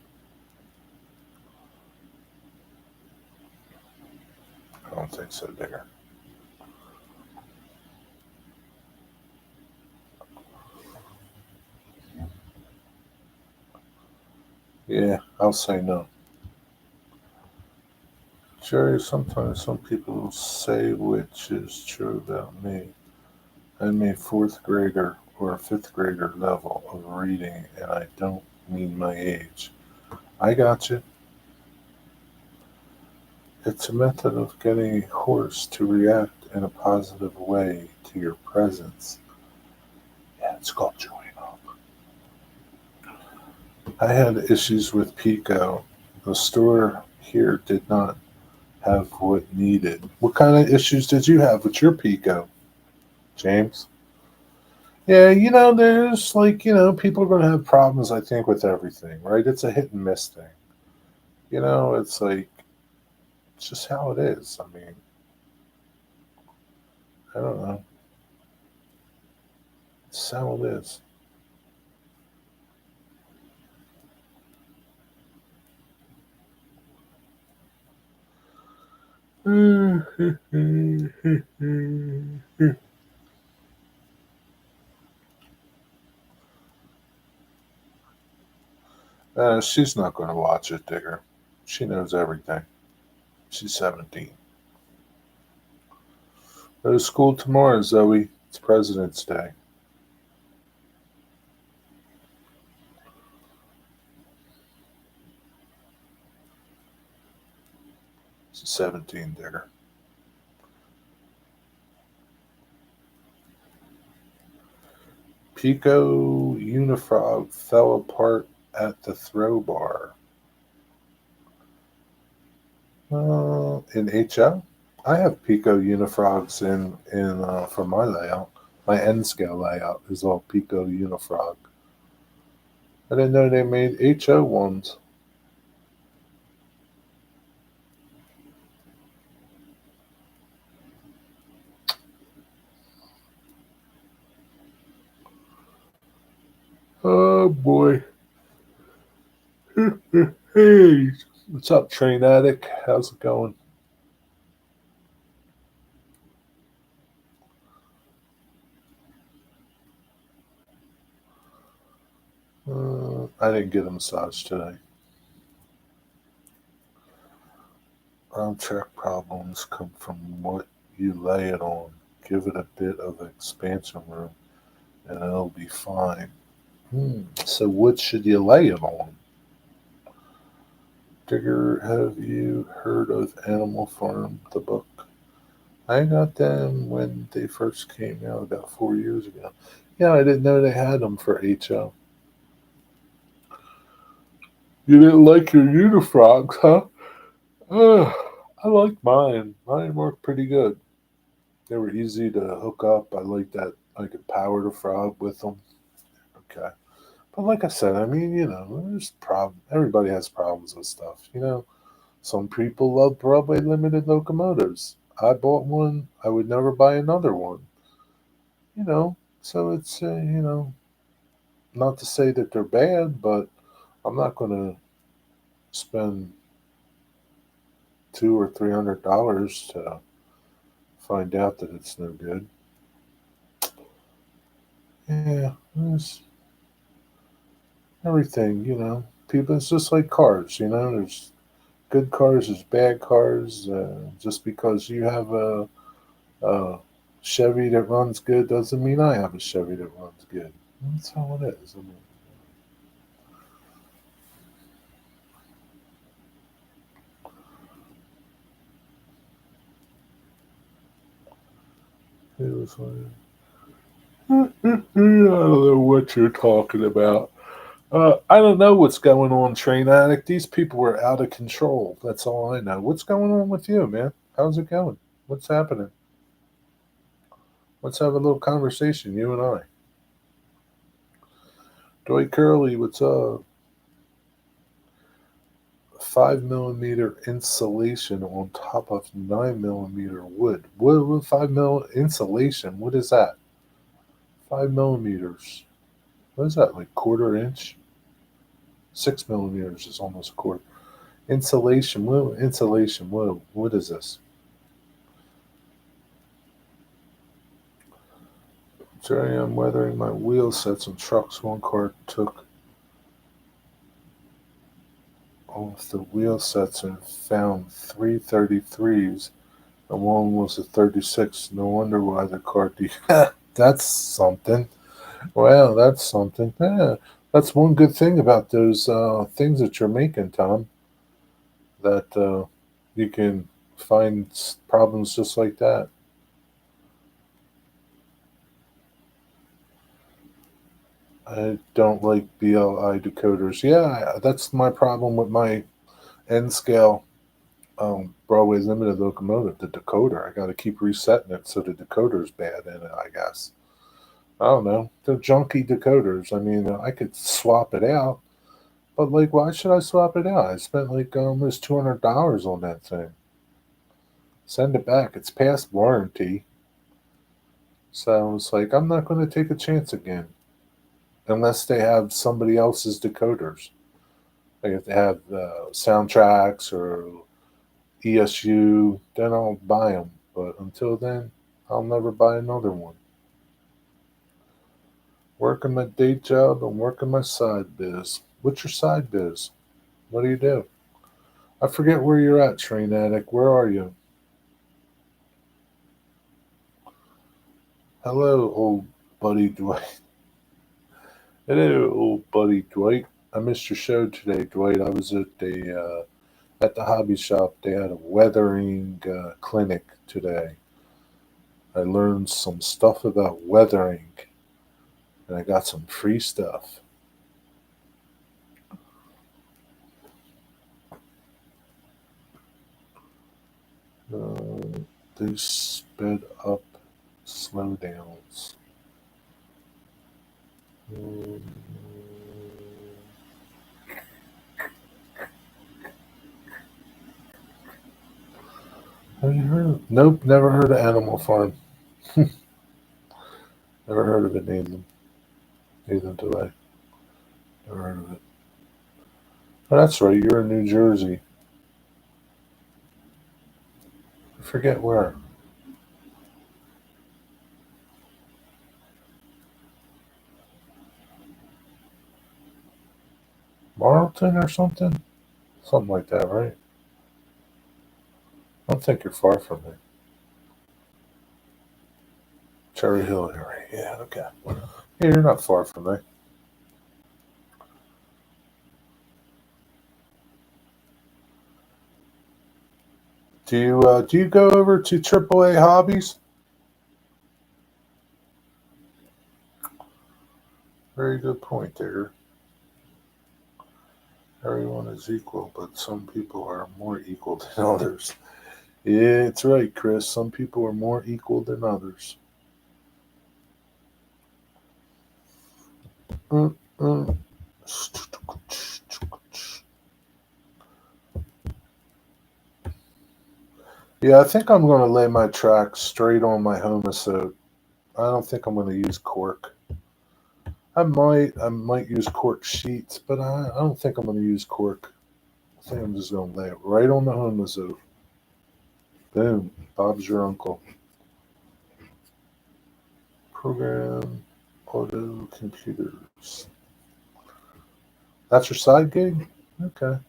I don't think so, Digger. Yeah, I'll say no. Jerry, sometimes some people say which is true about me. I'm a fourth grader or a fifth grader level of reading, and I don't mean my age. I got you. It's a method of getting a horse to react in a positive way to your presence. Yeah, it's called join up. I had issues with Pico. The store here did not have what needed. What kind of issues did you have with your Pico, James? Yeah, there's people are going to have problems, I think, with everything, right? It's a hit and miss thing. It's like, it's just how it is. I mean, I don't know. It's how it is. She's not going to watch it, Digger. She knows everything. She's 17. Go to school tomorrow, Zoe. It's President's Day. She's 17, Digger. Pico Unifrog fell apart at the throw bar. In HO, I have Pico Unifrogs in for my layout. My N scale layout is all Pico Unifrog. I didn't know they made HO ones. Oh boy. Hey, what's up, Train Addict? How's it going? I didn't get a massage today. Arm track problems come from what you lay it on. Give it a bit of expansion room, and it'll be fine. So, what should you lay it on? Digger, have you heard of Animal Farm, the book? I got them when they first came out about 4 years ago. Yeah, I didn't know they had them for HO. You didn't like your Unifrogs, huh? Ugh, I like mine. Mine worked pretty good. They were easy to hook up. I like that I could power the frog with them. Okay. But like I said, I mean, there's problem. Everybody has problems with stuff. Some people love Broadway limited locomotives. I bought one. I would never buy another one. So it's not to say that they're bad, but I'm not going to spend $200 or $300 to find out that it's no good. Yeah, there's everything. People. It's just like cars. There's good cars, there's bad cars. Just because you have a Chevy that runs good doesn't mean I have a Chevy that runs good. That's how it is. I mean, it was like, I don't know what you're talking about. I don't know what's going on, Train Addict. These people are out of control. That's all I know. What's going on with you, man? How's it going? What's happening? Let's have a little conversation, you and I. Dwight Curley, what's up? 5 millimeter insulation on top of 9 millimeter wood. What 5 mil insulation? What is that? 5 millimeters. What is that? Like quarter inch? 6 millimeters is almost a quarter. Insulation. What insulation? What is this? Jerry, I'm weathering my wheel sets and trucks. One car took off the wheel sets and found three 33s, and one was a 36. No wonder why the car. That's something. Well, that's something. Yeah, that's one good thing about those things that you're making, Tom. That you can find problems just like that. I don't like BLI decoders. Yeah, that's my problem with my N scale Broadway limited locomotive, the decoder. I got to keep resetting it so the decoder's bad in it, I guess. I don't know. They're junky decoders. I mean, I could swap it out, but like, why should I swap it out? I spent like almost $200 on that thing. Send it back. It's past warranty. So it's like, I'm not going to take a chance again unless they have somebody else's decoders. Like if they have soundtracks or ESU, then I'll buy them. But until then, I'll never buy another one. Working my day job and working my side biz. What's your side biz? What do you do? I forget where you're at, Train Addict. Where are you? Hello, old buddy Dwight. Hello, old buddy Dwight. I missed your show today, Dwight. I was at the hobby shop. They had a weathering clinic today. I learned some stuff about weathering, and I got some free stuff. Uh, they sped up slowdowns. Um, have you heard of? Nope, never heard of Animal Farm. Never heard of it, Nathan. Nathan Delay. Never heard of it. Oh, that's right. You're in New Jersey. I forget where. Marlton or something? Something like that, right? I don't think you're far from me. Cherry Hill area. Yeah, okay. Yeah, you're not far from me. Do you go over to AAA Hobbies? Very good point there. Everyone is equal, but some people are more equal than others. Yeah, it's right, Chris. Some people are more equal than others. Mm, mm. Yeah, I think I'm going to lay my tracks straight on my Homicide. I don't think I'm going to use cork. I might use cork sheets, but I don't think I'm going to use cork. I think I'm just going to lay it right on the Homicide. Boom. Bob's your uncle. Program auto computers. That's your side gig? Okay.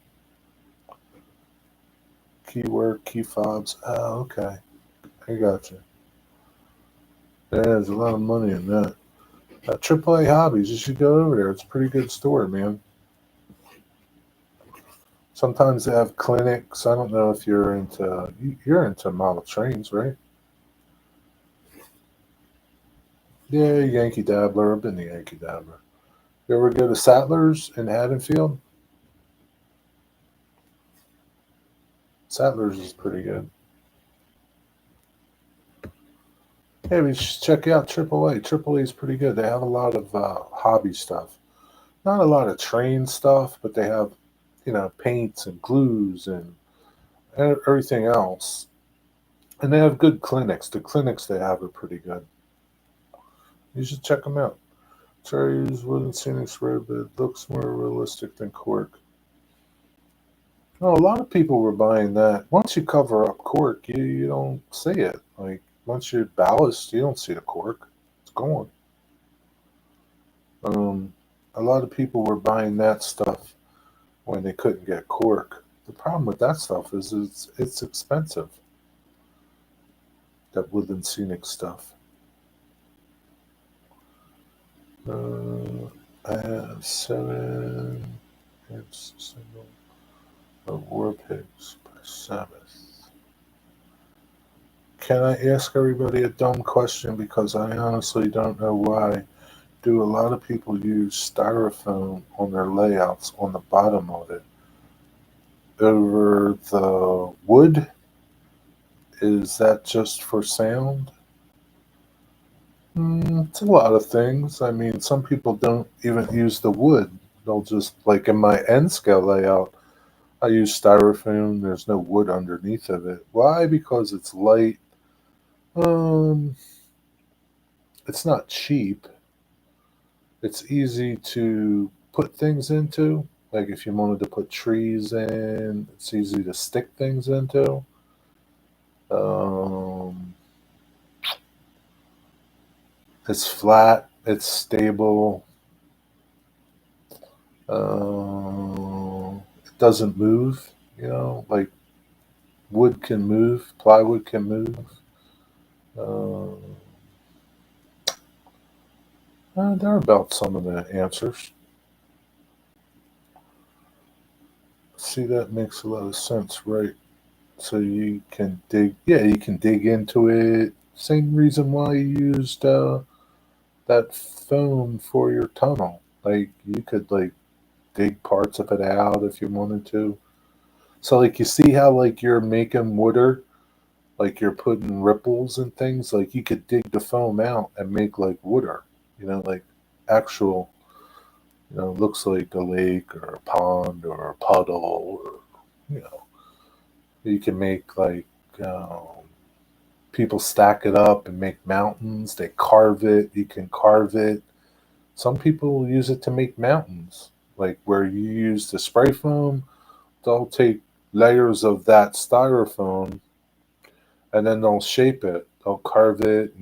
Keyword, key fobs. Oh, okay. I got you. There's a lot of money in that. AAA Hobbies, you should go over there. It's a pretty good store, man. Sometimes they have clinics. I don't know if you're into model trains, right? Yeah, Yankee Dabbler. I've been to Yankee Dabbler. You ever go to Sattlers in Haddonfield? Sattlers is pretty good. Hey, we should check out AAA. AAA is pretty good. They have a lot of hobby stuff. Not a lot of train stuff, but they have, paints and glues and everything else. And they have good clinics. The clinics they have are pretty good. You should check them out. Cherry's wooden scenic road, but it looks more realistic than cork. Oh, a lot of people were buying that. Once you cover up cork, you don't see it. Like once you ballast, you don't see the cork. It's gone. Um, a lot of people were buying that stuff when they couldn't get cork. The problem with that stuff is it's expensive. That wooden scenic stuff. I have 7 hits single of War Pigs by Sabbath. Can I ask everybody a dumb question because I honestly don't know why? Do a lot of people use styrofoam on their layouts on the bottom of it over the wood? Is that just for sound? It's a lot of things. I mean, some people don't even use the wood. They'll just, like in my N scale layout, I use styrofoam. There's no wood underneath of it. Why? Because it's light. Um, it's not cheap. It's easy to put things into. Like if you wanted to put trees in, it's easy to stick things into. Um, it's flat. It's stable. It doesn't move. Like wood can move, plywood can move. Uh, they're about some of the answers. See, that makes a lot of sense, right? So you can dig, yeah, you can dig into it. Same reason why you used that foam for your tunnel. Like you could like dig parts of it out if you wanted to. So like you see how like you're making water, like you're putting ripples and things. Like you could dig the foam out and make like water. Like actual. Looks like a lake or a pond or a puddle. Or you know, you can make like um, people stack it up and make mountains. They carve it. You can carve it. Some people use it to make mountains, like where you use the spray foam. They'll take layers of that styrofoam and then they'll shape it. They'll carve it,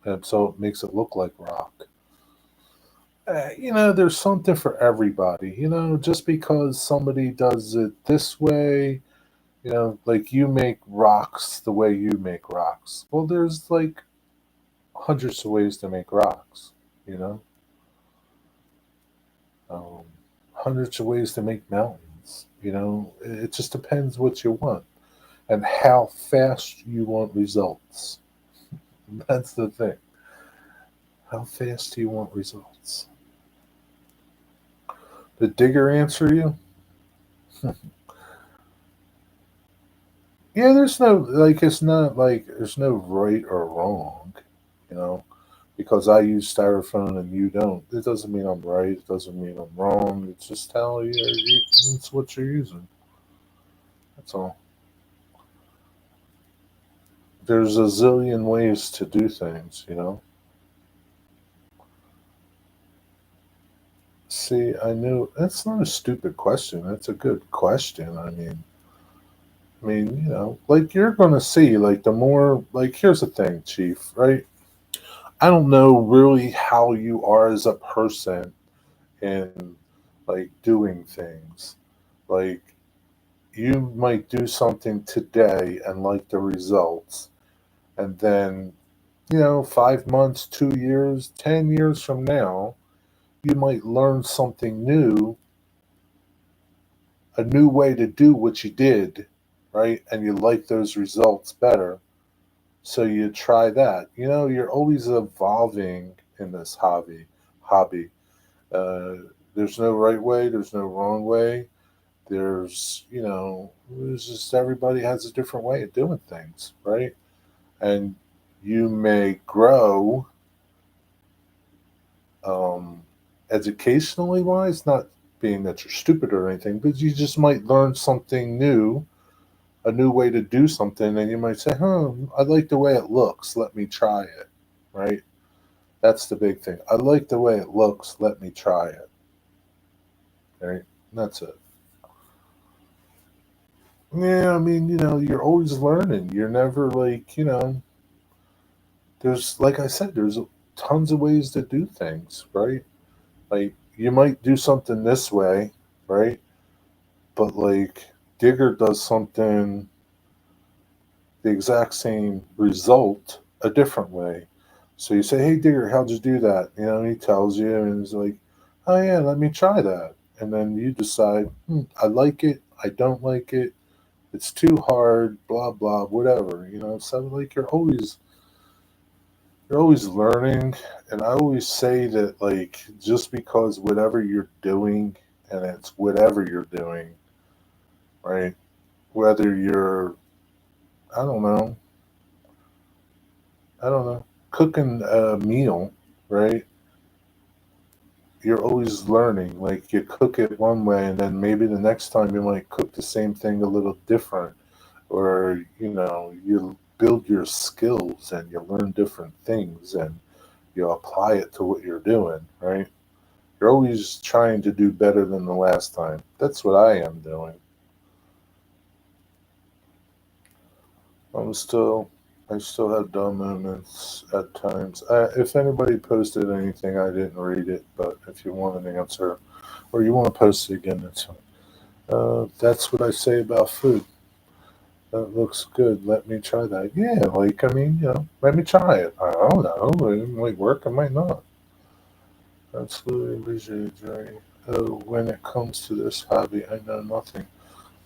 and so it makes it look like rock. There's something for everybody. Just because somebody does it this way, like you make rocks the way you make rocks. Well, there's like hundreds of ways to make rocks, you know, um, hundreds of ways to make mountains. It just depends what you want and how fast you want results. That's the thing. How fast do you want results? Did Digger answer you? Yeah, there's no like it's not like there's no right or wrong, you know, because I use styrofoam and you don't. It doesn't mean I'm right. It doesn't mean I'm wrong. It's just how it's what you're using. That's all. There's a zillion ways to do things. See, I knew that's not a stupid question. That's a good question. I mean, like you're gonna see, like the more, like here's the thing, Chief, right? I don't know really how you are as a person in like doing things. Like you might do something today and like the results, and then 5 months, 2 years, 10 years from now, you might learn something new, a new way to do what you did, right? And you like those results better. So you try that. You're always evolving in this hobby. Uh, there's no right way. There's no wrong way. There's just everybody has a different way of doing things, right? And you may grow um, educationally wise, not being that you're stupid or anything, but you just might learn something new, a new way to do something, and you might say, I like the way it looks. Let me try it, right? That's the big thing. I like the way it looks. Let me try it, right? That's it. Yeah, I mean, you're always learning. You're never like, there's, like I said, there's tons of ways to do things, right? Like, you might do something this way, right? But, like, Digger does something, the exact same result, a different way. So you say, "Hey, Digger, how'd you do that?" And he tells you, and he's like, "Oh yeah, let me try that." And then you decide, I like it, I don't like it, it's too hard, blah blah, whatever. So like you're always learning, and I always say that like just because whatever you're doing, and it's whatever you're doing, right? Whether you're, I don't know, I don't know, cooking a meal, right? You're always learning. Like you cook it one way, and then maybe the next time you might cook the same thing a little different, or you build your skills and you learn different things and you apply it to what you're doing, right? You're always trying to do better than the last time. That's what I am doing. I'm still, I still have dumb moments at times. If anybody posted anything, I didn't read it, but if you want an answer or you want to post it again, that's fine. That's what I say about food. That looks good. Let me try that. Yeah, like I mean, let me try it. I don't know. It might work. It might not. Absolutely appreciate it, Jerry. When it comes to this hobby, I know nothing.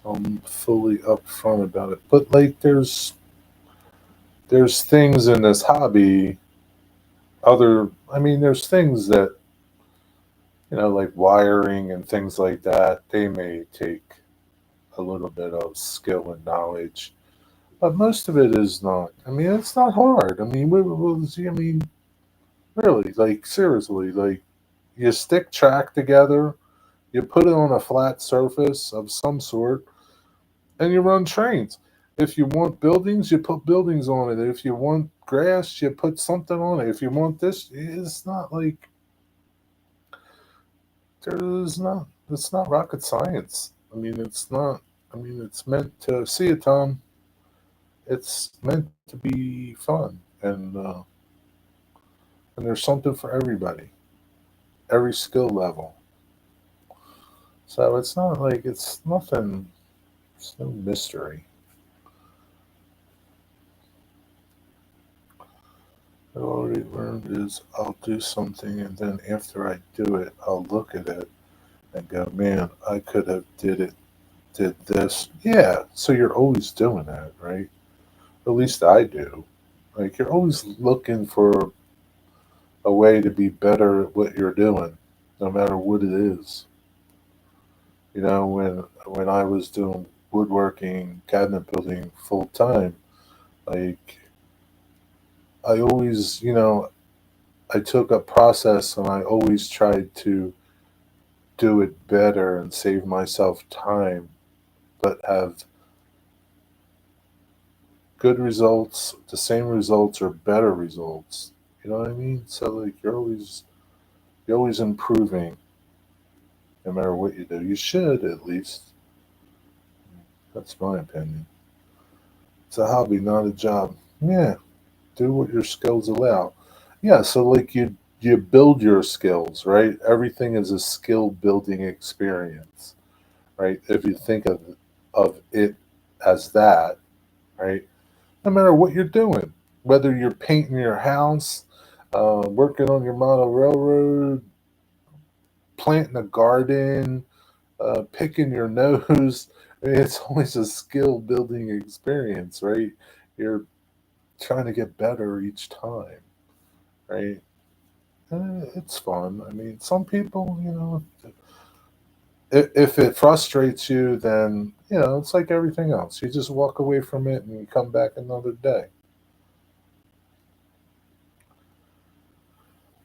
I'm fully upfront about it. But like, there's things in this hobby. I mean, there's things that like wiring and things like that. They may take a little bit of skill and knowledge. But most of it is not. I mean, it's not hard. I mean, I mean, really, like seriously, like you stick track together, you put it on a flat surface of some sort, and you run trains. If you want buildings, you put buildings on it. If you want grass, you put something on it. If you want this, it's not like there's not. It's not rocket science. I mean, it's not. I mean, it's meant to see it, Tom. It's meant to be fun, and there's something for everybody, every skill level. So it's not like it's nothing. It's no mystery. I've already learned is I'll do something and then after I do it, I'll look at it and go, man, I could have did this. Yeah. So you're always doing that, right? At least I do. Like you're always looking for a way to be better at what you're doing, no matter what it is. When I was doing woodworking, cabinet building full time, like I always, I took a process and I always tried to do it better and save myself time, but have good results, the same results or better results. You know what I mean? So like you're always improving no matter what you do. You should at least. That's my opinion. It's a hobby, not a job. Yeah, do what your skills allow. Yeah, so like you build your skills, right? Everything is a skill building experience, right? If you think of it as that, right? No matter what you're doing, whether you're painting your house, working on your model railroad, planting a garden, picking your nose, I mean, it's always a skill building experience, right? You're trying to get better each time, right? It's fun. I mean, some people, if it frustrates you, then it's like everything else. You just walk away from it and you come back another day.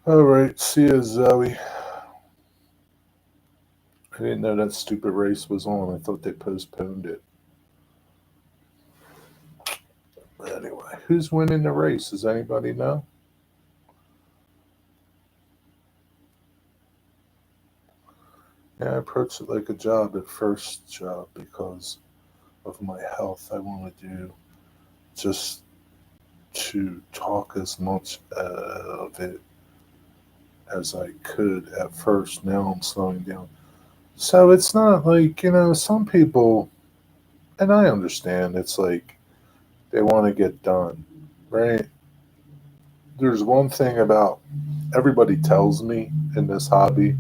All right, see you, Zoe. I didn't know that stupid race was on. I thought they postponed it. But anyway, who's winning the race? Does anybody know? Yeah, I approached it like a job at first job because of my health. I want to do just to talk as much of it as I could at first. Now I'm slowing down. So it's not like, some people, and I understand, it's like they want to get done, right? there's one thing about everybody tells me in this hobby,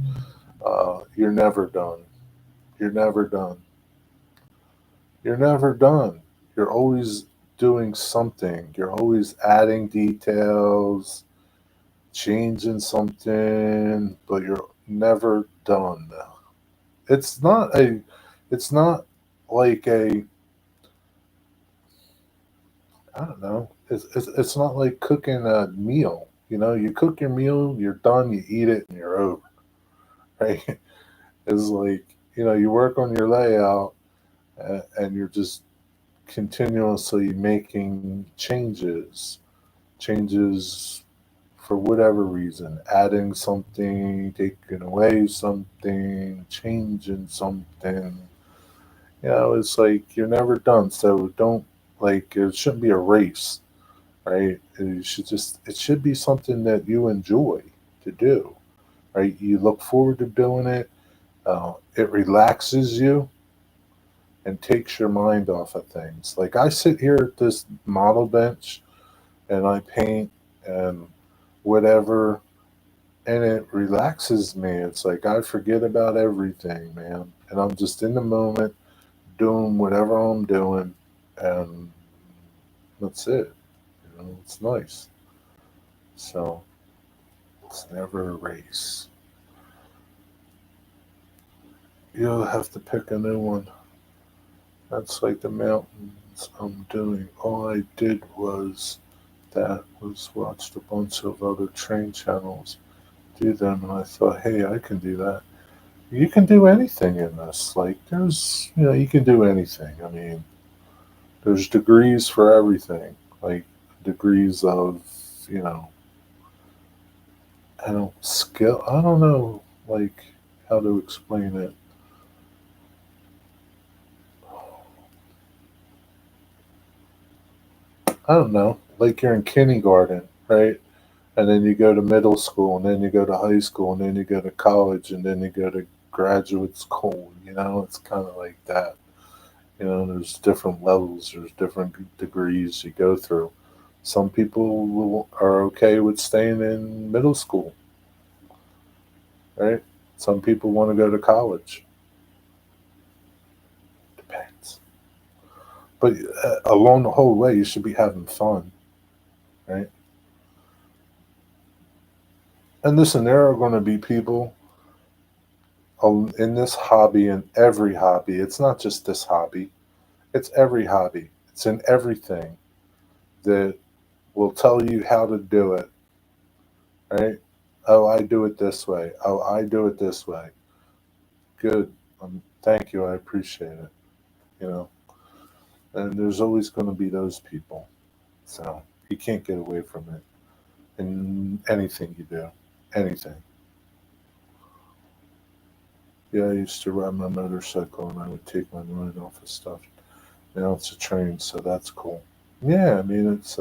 you're never done. You're never done. You're never done. You're always doing something. You're always adding details, changing something, but you're never done. It's not a it's not like a I don't know. It's not like cooking a meal. You know, you cook your meal, you're done, you eat it, and you're over. Right? It's like you work on your layout, and you're just continuously making changes for whatever reason, adding something, taking away something, changing something. It's like you're never done. So don't it shouldn't be a race, right? It should be something that you enjoy to do, right? You look forward to doing it. It relaxes you and takes your mind off of things. Like I sit here at this model bench and I paint and whatever, and it relaxes me. It's like I forget about everything, man, and I'm just in the moment doing whatever I'm doing, and that's it. It's nice. So it's never a race. You'll have to pick a new one. That's like the mountains I'm doing. All I did was watched a bunch of other train channels do them, and I thought, hey, I can do that. You can do anything in this. Like you can do anything. I mean, there's degrees for everything. Like degrees of, you know, I don't skill. I don't know, like how to explain it. I don't know. Like you're in kindergarten, right? And then you go to middle school, and then you go to high school, and then you go to college, and then you go to graduate school. It's kind of like that. There's different levels, there's different degrees you go through. Some people are okay with staying in middle school, right? Some people want to go to college. Depends. But along the whole way, you should be having fun, right? And listen, there are going to be people in this hobby and every hobby. It's not just this hobby, it's every hobby. It's in everything that will tell you how to do it, right? Oh, I do it this way. Oh, I do it this way. Good. Thank you. I appreciate it. You know, and there's always going to be those people. So you can't get away from it in anything you do. Anything. Yeah, I used to ride my motorcycle and I would take my mind off of stuff. Now it's a train, so that's cool. Yeah, I mean, it's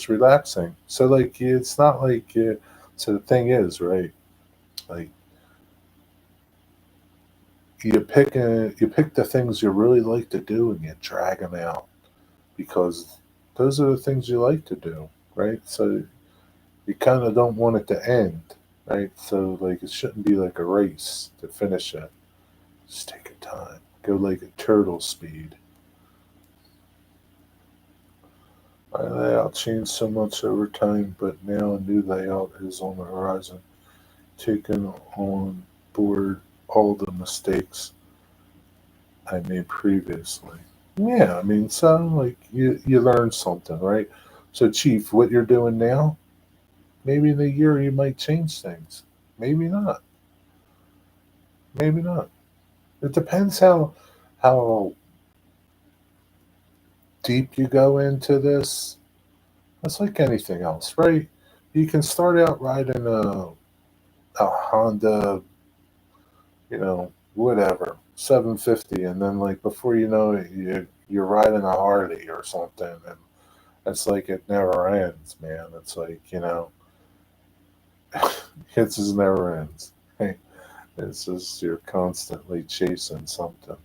relaxing. So, like, it's not like, so the thing is, right? Like, you pick the things you really like to do and you drag them out because those are the things you like to do, right? So you kind of don't want it to end, right? So like it shouldn't be like a race to finish it. Just take your time. Go like a turtle speed. My layout changed so much over time, but now a new layout is on the horizon, taking on board all the mistakes I made previously. Yeah, I mean, so like you learn something, right? So, Chief, what you're doing now, maybe in a year you might change things. Maybe not. Maybe not. It depends how deep you go into this. It's like anything else, right? You can start out riding a Honda, whatever, 750, and then like before you know it, you're riding a Harley or something, and it's like it never ends, man. It's like it just never ends. Right? It's just you're constantly chasing something.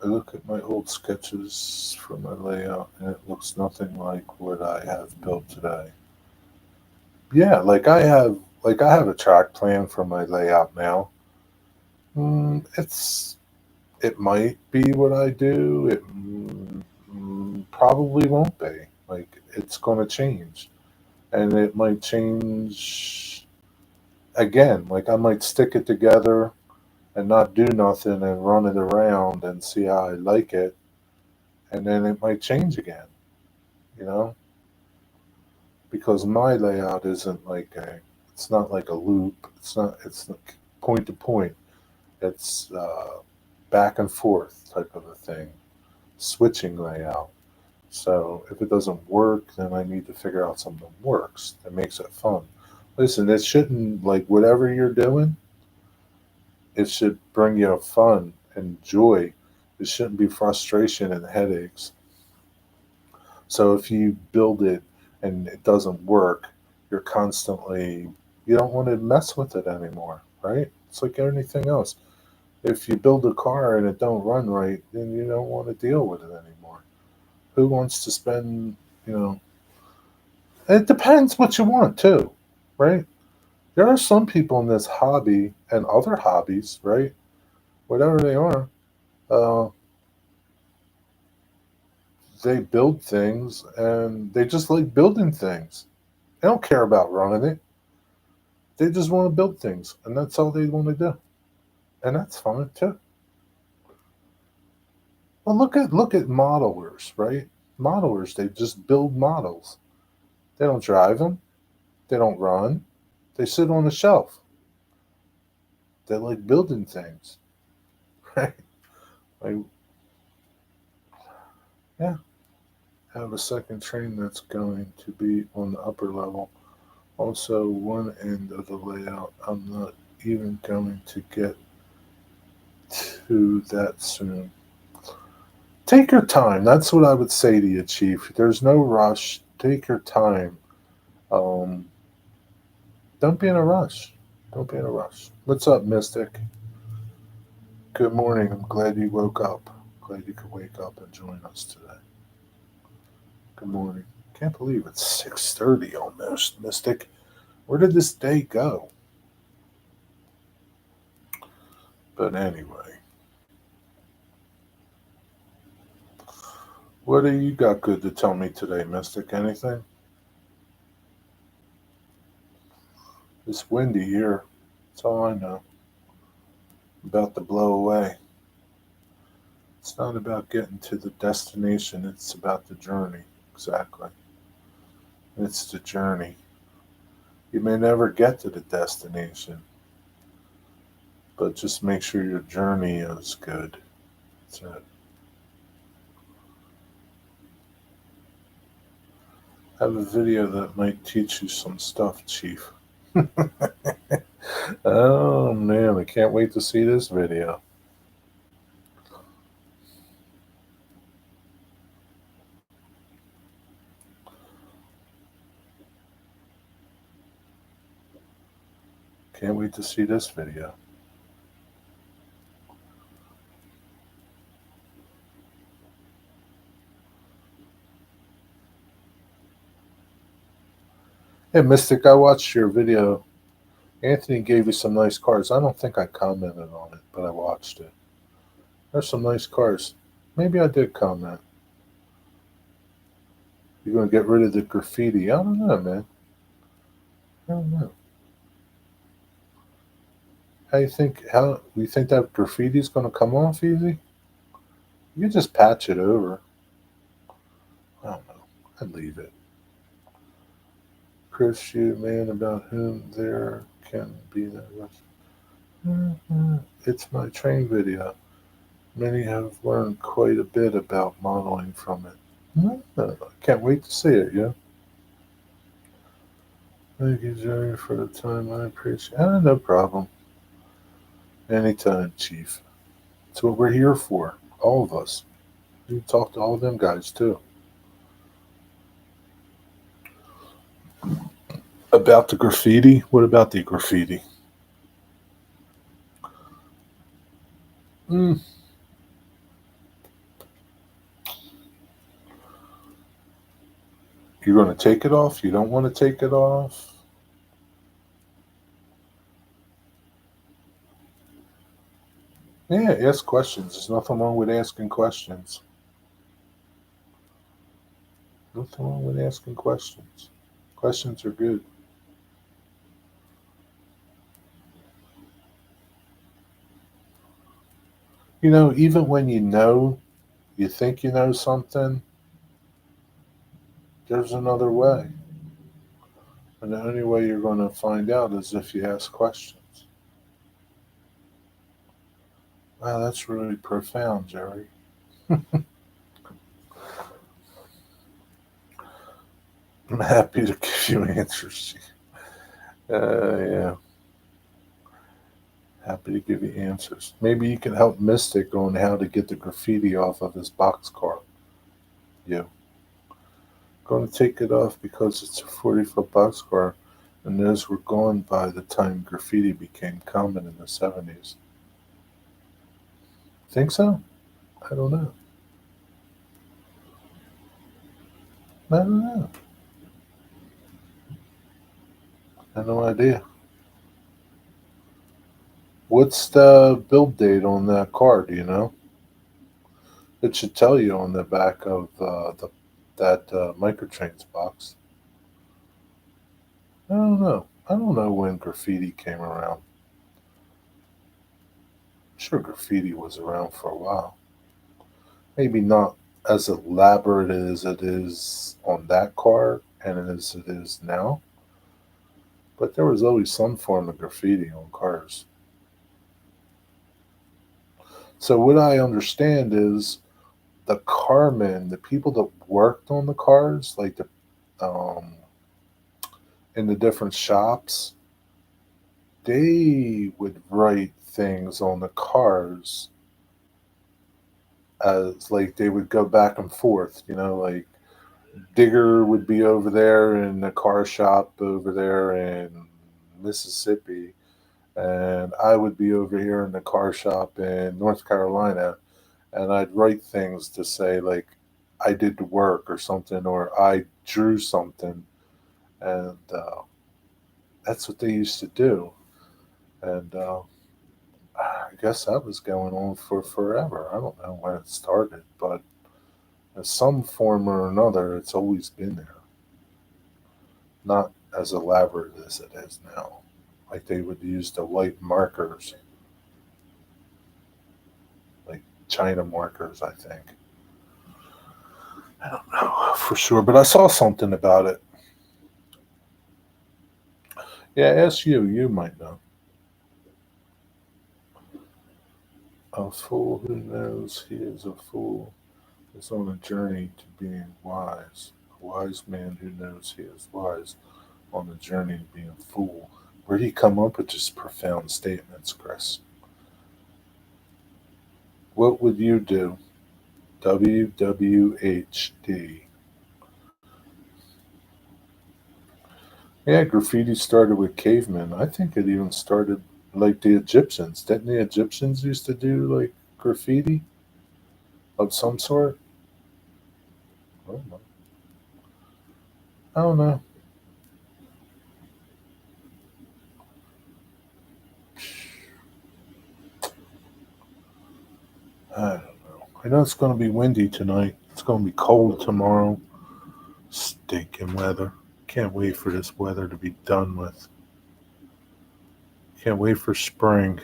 look at my old sketches for my layout, and it looks nothing like what I have built today. Yeah, I have a track plan for my layout now. It might be what I do. It probably won't be. Like it's going to change, and it might change again. Like I might stick it together and not do nothing and run it around and see how I like it, and then it might change again. You know, because my layout isn't like a. It's not like a loop. It's not. It's like point to point. It's back and forth type of a thing, switching layout. So if it doesn't work, then I need to figure out something that works that makes it fun. Listen, it shouldn't like whatever you're doing. It should bring you fun and joy. It shouldn't be frustration and headaches. So if you build it and it doesn't work, you're constantly you don't want to mess with it anymore, right? It's like anything else. If you build a car and it don't run right, then you don't want to deal with it anymore. Who wants to spend, you know, it depends what you want too, right? There are some people in this hobby and other hobbies, right? Whatever they are, uh, they build things and they just like building things. They don't care about running it. They just want to build things, and that's all they want to do, and that's fine too. Well, look at modelers, right? Modelers, they just build models. They don't drive them. They don't run. They sit on the shelf. They like building things, right? Like, yeah, I have a second train that's going to be on the upper level. Also, one end of the layout, I'm not even going to get to that soon. Take your time. That's what I would say to you, Chief. There's no rush. Take your time. Um, don't be in a rush. Don't be in a rush. What's up, Mystic? Good morning. I'm glad you woke up. Glad you could wake up and join us today. Good morning. Can't believe it's 6:30 almost, Mystic. Where did this day go? But anyway, what do you got good to tell me today, Mystic? Anything? It's windy here. That's all I know. About to blow away. It's not about getting to the destination, it's about the journey. Exactly. It's the journey. You may never get to the destination, but just make sure your journey is good. That's it. I have a video that might teach you some stuff, Chief. Oh man, I can't wait to see this video. Can't wait to see this video. Hey, Mystic, I watched your video. Anthony gave you some nice cars. I don't think I commented on it, but I watched it. There's some nice cars. Maybe I did comment. You're going to get rid of the graffiti. I don't know, man. I don't know. How you think that graffiti's going to come off easy? You can just patch it over. I don't know. I'd leave it. Chris, you man about whom there can be that rush. It's my train video. Many have learned quite a bit about modeling from it. I can't wait to see it, yeah. Thank you, Jerry, for the time. I appreciate it. No problem. Anytime, Chief. That's what we're here for. All of us. You talk to all of them guys, too. About the graffiti? What about the graffiti? Mm, You're going to take it off? You don't want to take it off? Yeah, ask questions. There's nothing wrong with asking questions. Nothing wrong with asking questions. Questions are good. You know, even when you think you know something, there's another way. And the only way you're going to find out is if you ask questions. Wow, that's really profound, Jerry. I'm happy to give you answers. Yeah, happy to give you answers. Maybe you can help Mystic on how to get the graffiti off of his boxcar. Yeah. Going to take it off because it's a 40-foot boxcar, and those were gone by the time graffiti became common in the 70s. Think so? I don't know. I don't know. I have no idea. What's the build date on that car? Do you know? It should tell you on the back of the that microtrains box. I don't know. I don't know when graffiti came around. I'm sure graffiti was around for a while. Maybe not as elaborate as it is on that car and as it is now, but there was always some form of graffiti on cars. So what I understand is the carmen, the people that worked on the cars, like the um, in the different shops, they would write things on the cars as like they would go back and forth. You know, like Digger would be over there in the car shop over there in Mississippi, and I would be over here in the car shop in North Carolina, and I'd write things to say like I did the work or something, or I drew something, and that's what they used to do. And I guess that was going on for forever. I don't know when it started, but in some form or another, it's always been there. Not as elaborate as it is now. Like they would use the white markers, like China markers, I think. I don't know for sure, but I saw something about it. Yeah, ask you. You might know. A fool who knows he is a fool is on a journey to being wise. A wise man who knows he is wise on a journey to being a fool. Where do you come up with these profound statements, Chris? What would you do? WWHD. Yeah, graffiti started with cavemen. I think it even started like the Egyptians. Didn't the Egyptians used to do like graffiti of some sort? I don't know. I don't know. I don't know. I know it's going to be windy tonight. It's going to be cold tomorrow. Stinking weather. Can't wait for this weather to be done with. Can't wait for spring.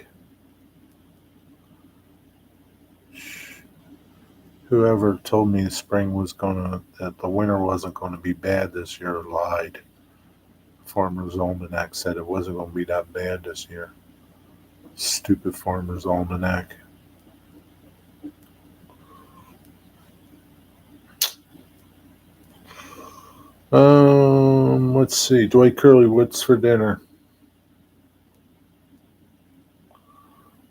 Whoever told me that the winter wasn't gonna be bad this year lied. Farmer's Almanac said it wasn't gonna be that bad this year. Stupid Farmer's Almanac. Let's see. Dwight Curley, what's for dinner?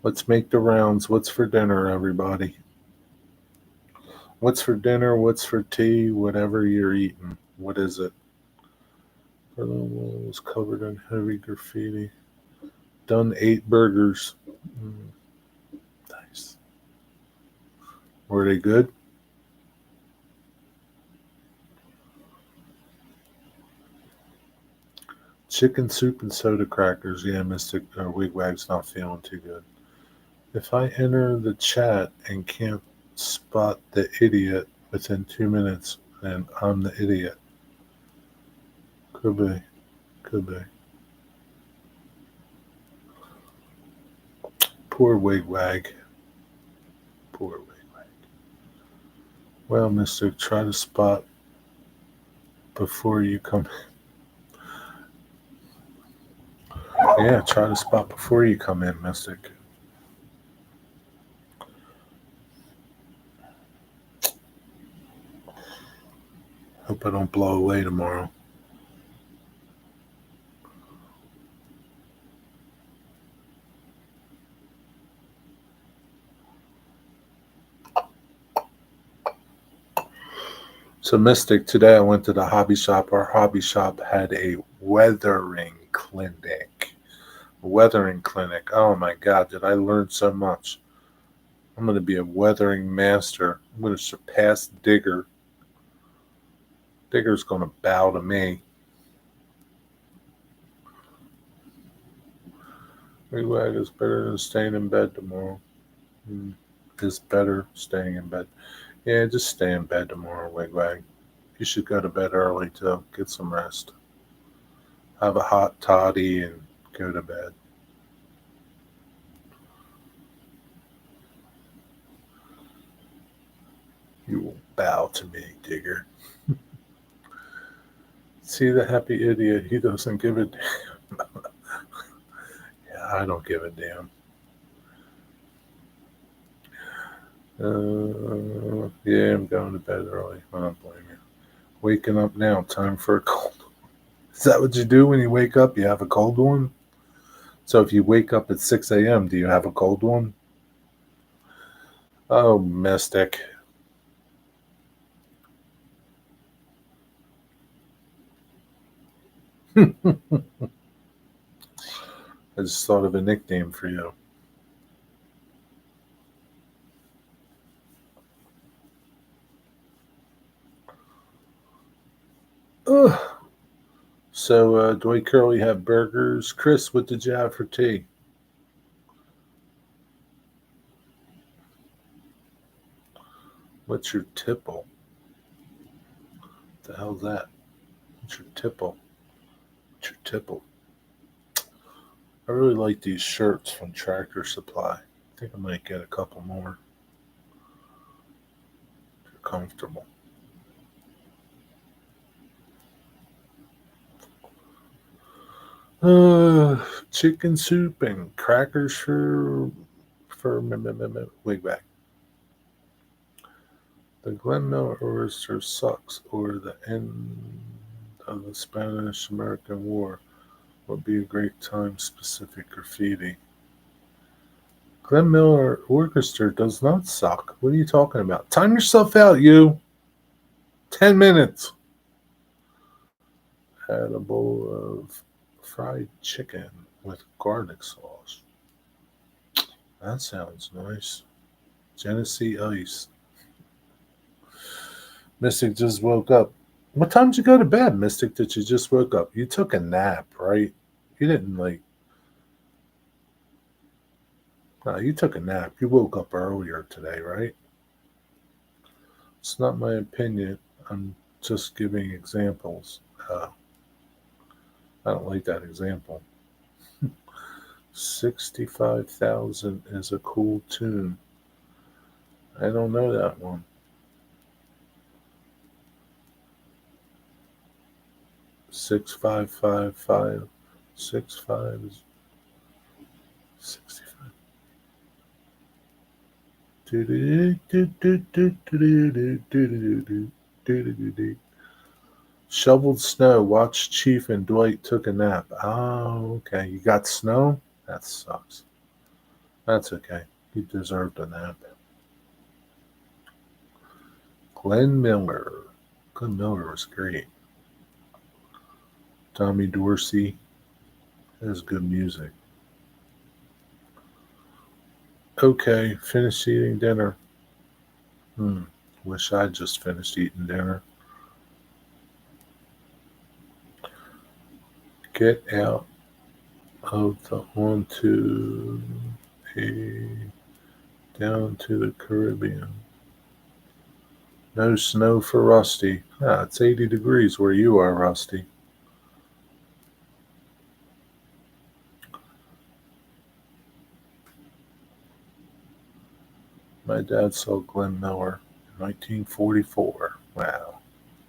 Let's make the rounds. What's for dinner, everybody? What's for dinner? What's for tea? Whatever you're eating. What is it? The wall was covered in heavy graffiti. Done 8 burgers. Mm, nice. Were they good? Chicken soup and soda crackers. Yeah, Mystic or Wigwag's not feeling too good. If I enter the chat and can't spot the idiot within 2 minutes, then I'm the idiot. Could be. Could be. Poor Wigwag. Poor Wigwag. Well, Mystic, try to spot before you come. Yeah, try to spot before you come in, Mystic. Hope I don't blow away tomorrow. So, Mystic, today I went to the hobby shop. Our hobby shop had a weathering clinic. Weathering clinic. Oh my God, did I learn so much? I'm going to be a weathering master. I'm going to surpass Digger. Digger's going to bow to me. Wigwag is better than staying in bed tomorrow. Is better staying in bed. Yeah, just stay in bed tomorrow, Wigwag. You should go to bed early too. Get some rest. Have a hot toddy and go to bed. You will bow to me, Digger. See the happy idiot? He doesn't give a damn. Yeah, I don't give a damn. Yeah, I'm going to bed early. I don't blame you. Waking up now. Time for a cold. Is that what you do when you wake up? You have a cold one? So if you wake up at 6 a.m., do you have a cold one? Oh, Mystic. I just thought of a nickname for you. Ugh. So, Dwight Curley had burgers. Chris, what did you have for tea? What's your tipple? What the hell's that? What's your tipple? What's your tipple? I really like these shirts from Tractor Supply. I think I might get a couple more. They're comfortable. Chicken soup and crackers for Wigback. The Glen Miller Oyster sucks, or the end of the Spanish-American War would be a great time-specific graffiti. Glenn Miller Orchestra does not suck. What are you talking about? Time yourself out, you. 10 minutes. Had a bowl of fried chicken with garlic sauce. That sounds nice. Genesee ice. Mystic just woke up. What time did you go to bed, Mystic, that you just woke up? You took a nap, right? You didn't no, you took a nap. You woke up earlier today, right? It's not my opinion. I'm just giving examples. I don't like that example. 65,000 is a cool tune. I don't know that one. 6555 65 is 65. Shoveled snow. Watched Chief and Dwight took a nap. Oh, okay. You got snow? That sucks. That's okay. You deserved a nap. Glenn Miller. Glenn Miller was great. Tommy Dorsey has good music. Okay, finished eating dinner. Wish I'd just finished eating dinner. Get out of the onto a down to the Caribbean. No snow for Rusty. Ah, it's 80 degrees where you are, Rusty. My dad saw Glenn Miller in 1944. Wow.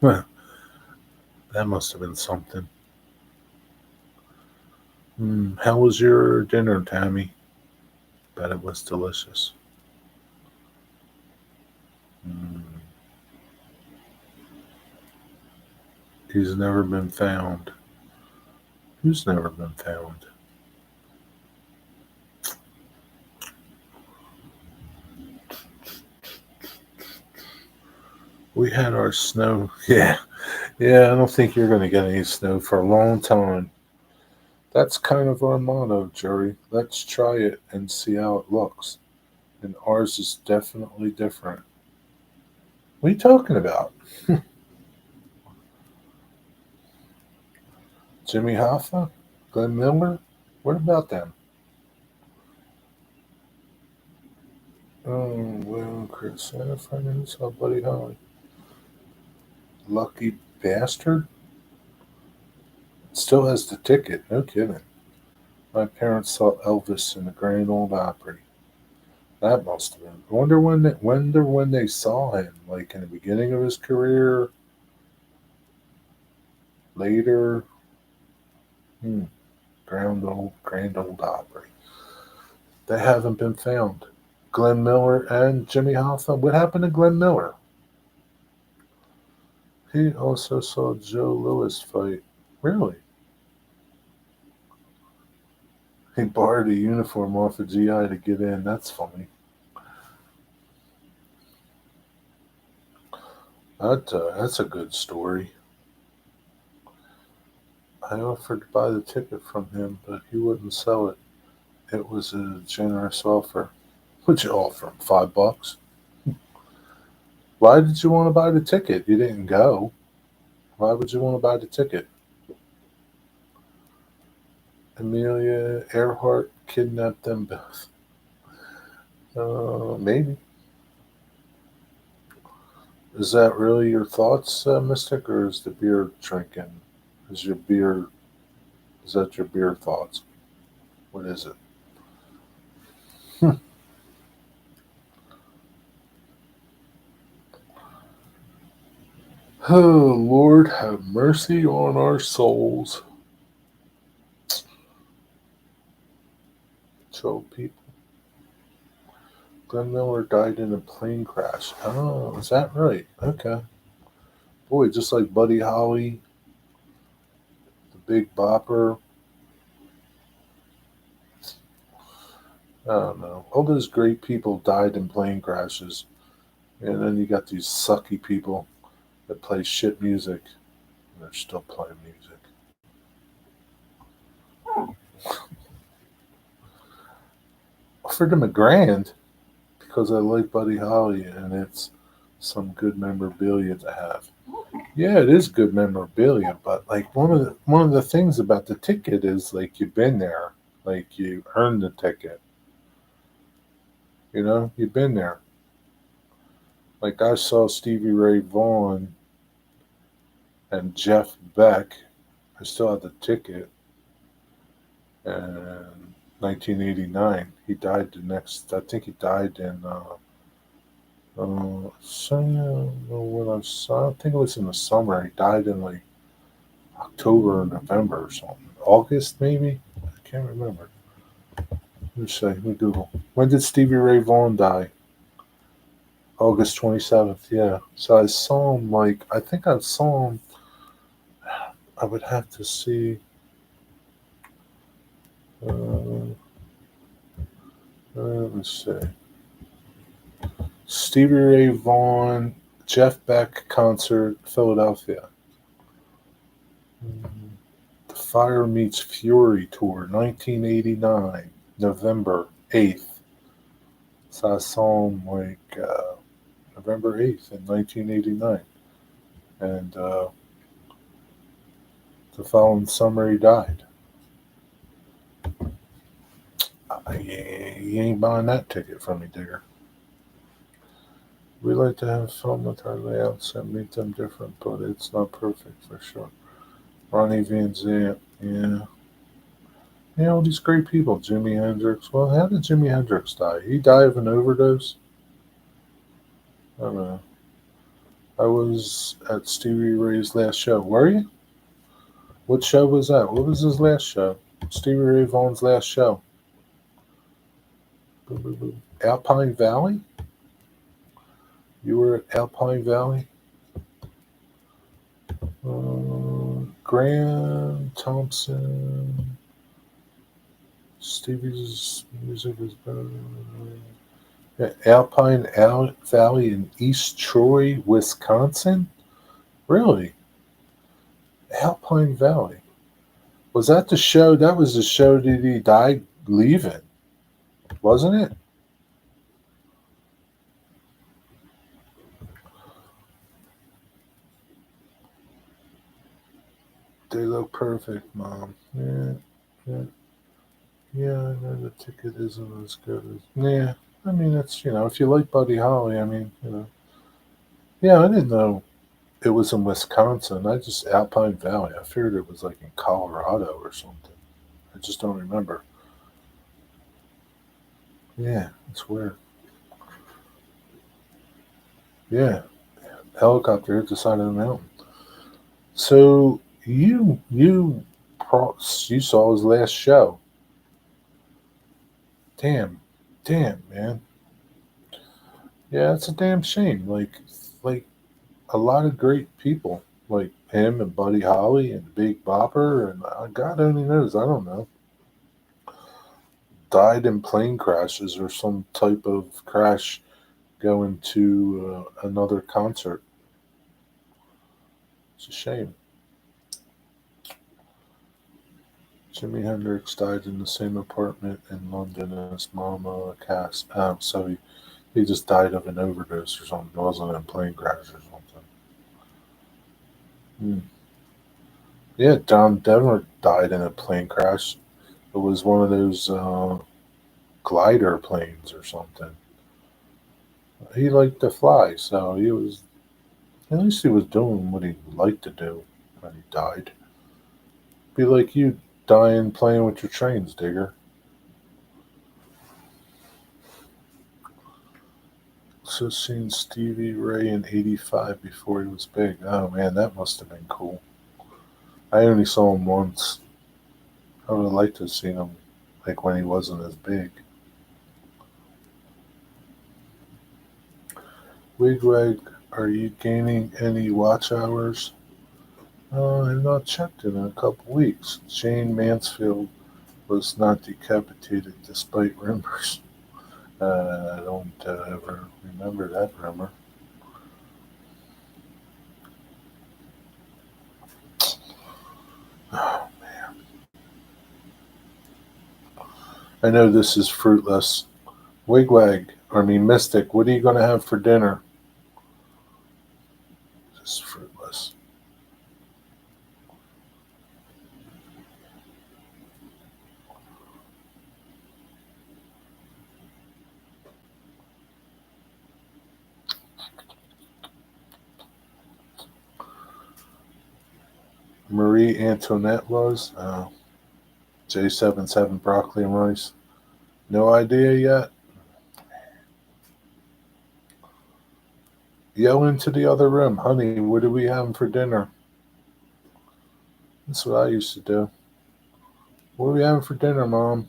That must have been something. How was your dinner, Tammy? Bet it was delicious. Mm, he's never been found. Who's never been found? We had our snow. Yeah. Yeah, I don't think you're going to get any snow for a long time. That's kind of our motto, Jerry. Let's try it and see how it looks. And ours is definitely different. What are you talking about? Jimmy Hoffa? Glenn Miller? What about them? Oh, well, Chris Santa Friends, oh, Buddy Holly. Lucky bastard? Still has the ticket, no kidding. My parents saw Elvis in the Grand Ole Opry. That must have been. Wonder when they saw him, like in the beginning of his career, later. Hmm. Grand Old Opry. They haven't been found. Glenn Miller and Jimmy Hoffa. What happened to Glenn Miller? He also saw Joe Louis fight. Really? He borrowed a uniform off a GI to get in. That's funny. That's a good story. I offered to buy the ticket from him, but he wouldn't sell it. It was a generous offer. What'd you offer him? $5? Why did you want to buy the ticket? You didn't go. Why would you want to buy the ticket? Amelia Earhart kidnapped them both. Maybe. Is that really your thoughts, Mystic, or is the beer drinking? Is your beer? Is that your beer thoughts? What is it? Oh Lord, have mercy on our souls. So people. Glenn Miller died in a plane crash. Oh, is that right? Okay. Boy, just like Buddy Holly, the Big Bopper. I don't know. All those great people died in plane crashes. And then you got these sucky people that play shit music. And they're still playing music. Offered him a grand because I like Buddy Holly and it's some good memorabilia to have. Yeah, it is good memorabilia, but like one of the things about the ticket is like you've been there, like you earned the ticket. You've been there. Like I saw Stevie Ray Vaughan and Jeff Beck. I still had the ticket, and 1989. He died the next. I think he died in. So, when I think it was in the summer. He died in like October or November or something. August maybe. I can't remember. Let me see. Let me Google. When did Stevie Ray Vaughan die? August 27th. Yeah. So I saw him like I think I saw him. I would have to see. Uh, let me see. Stevie Ray Vaughan, Jeff Beck concert, Philadelphia. The Fire Meets Fury tour, 1989, November 8th. So I saw him like November 8th in 1989. And The following summer, he died. You ain't buying that ticket from me, Digger. We like to have fun with our layouts and make them different, but it's not perfect for sure. Ronnie Van Zant, yeah. Yeah, all these great people. Jimi Hendrix. Well, how did Jimi Hendrix die? He died of an overdose? I don't know. I was at Stevie Ray's last show. Were you? What show was that? What was his last show? Stevie Ray Vaughan's last show. Boom, boom, boom. Alpine Valley? You were at Alpine Valley? Graham Thompson. Stevie's music is better. Yeah, Valley in East Troy, Wisconsin? Really? Alpine Valley. Was that the show? That was the show that he died leaving, wasn't it? They look perfect, Mom. Yeah, yeah, yeah. I know the ticket isn't as good as. Yeah, I mean, it's if you like Buddy Holly, I mean, yeah. I didn't know it was in Wisconsin. I just Alpine Valley. I figured it was like in Colorado or something. I just don't remember. Yeah, it's weird. Yeah, helicopter hit the side of the mountain. So you saw his last show. Damn, damn, man. Yeah, it's a damn shame. Like a lot of great people, like him and Buddy Holly and Big Bopper, and God only knows, I don't know, died in plane crashes or some type of crash going to another concert. It's a shame. Jimi Hendrix died in the same apartment in London as Mama Cass. So he just died of an overdose or something. It wasn't a plane crash or something. Hmm. Yeah, John Denver died in a plane crash. It was one of those glider planes or something. He liked to fly, so he was at least he was doing what he liked to do when he died. Be like you dying playing with your trains, Digger. So seen Stevie Ray in '85 before he was big. Oh man, that must have been cool. I only saw him once. I would have liked to have seen him like when he wasn't as big. Wigwag, are you gaining any watch hours? I've not checked in a couple weeks. Jane Mansfield was not decapitated despite rumors. I don't ever remember that rumor. Oh, I know this is fruitless. Wigwag, Mystic, what are you going to have for dinner? This is fruitless. Marie Antoinette was? J77 broccoli and rice. No idea yet? Yell into the other room, honey, what are we having for dinner? That's what I used to do. What are we having for dinner, Mom?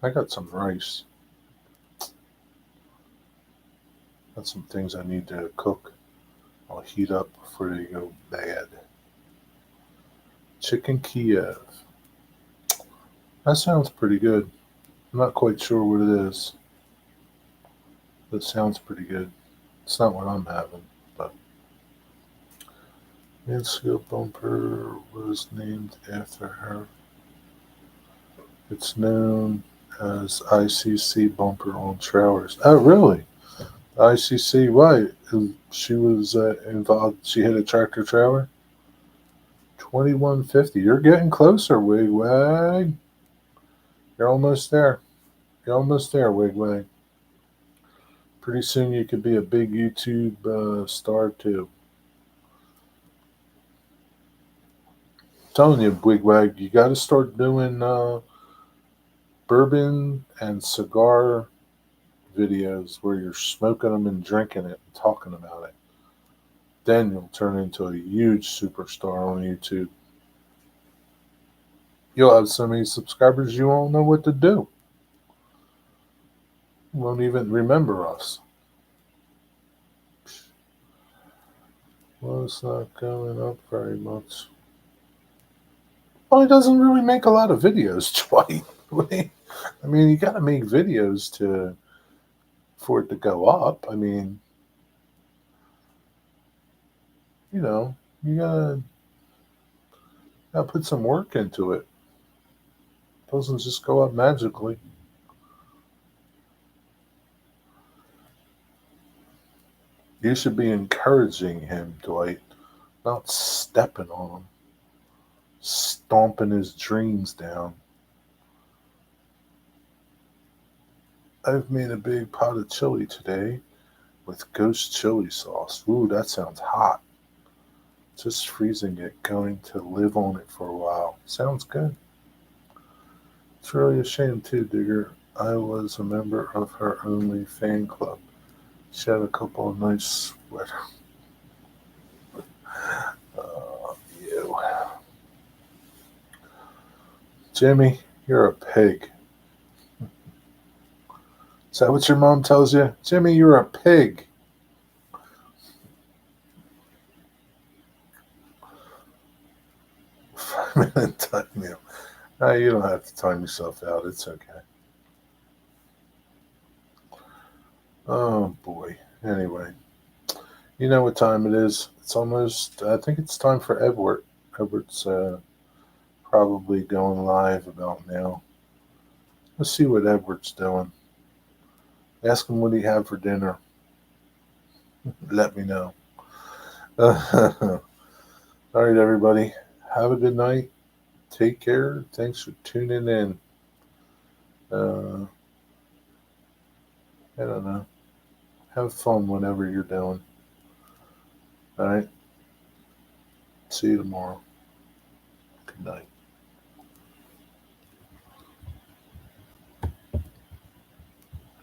I got some rice. Got some things I need to cook. I'll heat up before they go bad. Chicken Kiev. That sounds pretty good. I'm not quite sure what it is. But it sounds pretty good. It's not what I'm having, but Mansfield Bumper was named after her. It's known as ICC bumper on trailers. Oh, really? ICC, why? She was involved. She hit a tractor trailer. 2150. You're getting closer, Wigwag. You're almost there. You're almost there, Wigwag. Pretty soon you could be a big YouTube star too. I'm telling you, Wigwag, you got to start doing bourbon and cigar videos where you're smoking them and drinking it and talking about it. Then you'll turn into a huge superstar on YouTube. You'll have so many subscribers you won't know what to do. You won't even remember us. Well, it's not going up very much. Well, he doesn't really make a lot of videos, Dwight. I mean, you got to make videos for it to go up. I mean, you know, you gotta put some work into it. It doesn't just go up magically. You should be encouraging him, Dwight, not stepping on him, stomping his dreams down. I've made a big pot of chili today with ghost chili sauce. Ooh, that sounds hot. Just freezing it, going to live on it for a while. Sounds good. It's really a shame too, Digger. I was a member of her only fan club. She had a couple of nice sweaters. You. Jimmy, you're a pig. Is that what your mom tells you? Jimmy, you're a pig. 5 minute time meal. No, you don't have to time yourself out. It's okay. Oh boy. Anyway, you know what time it is. It's almost. I think it's time for Edward. Edward's probably going live about now. Let's see what Edward's doing. Ask him what he had for dinner. Let me know. All right, everybody. Have a good night. Take care. Thanks for tuning in. I don't know. Have fun whatever you're doing. All right. See you tomorrow. Good night.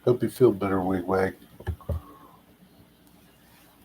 Hope you feel better, Wigwag.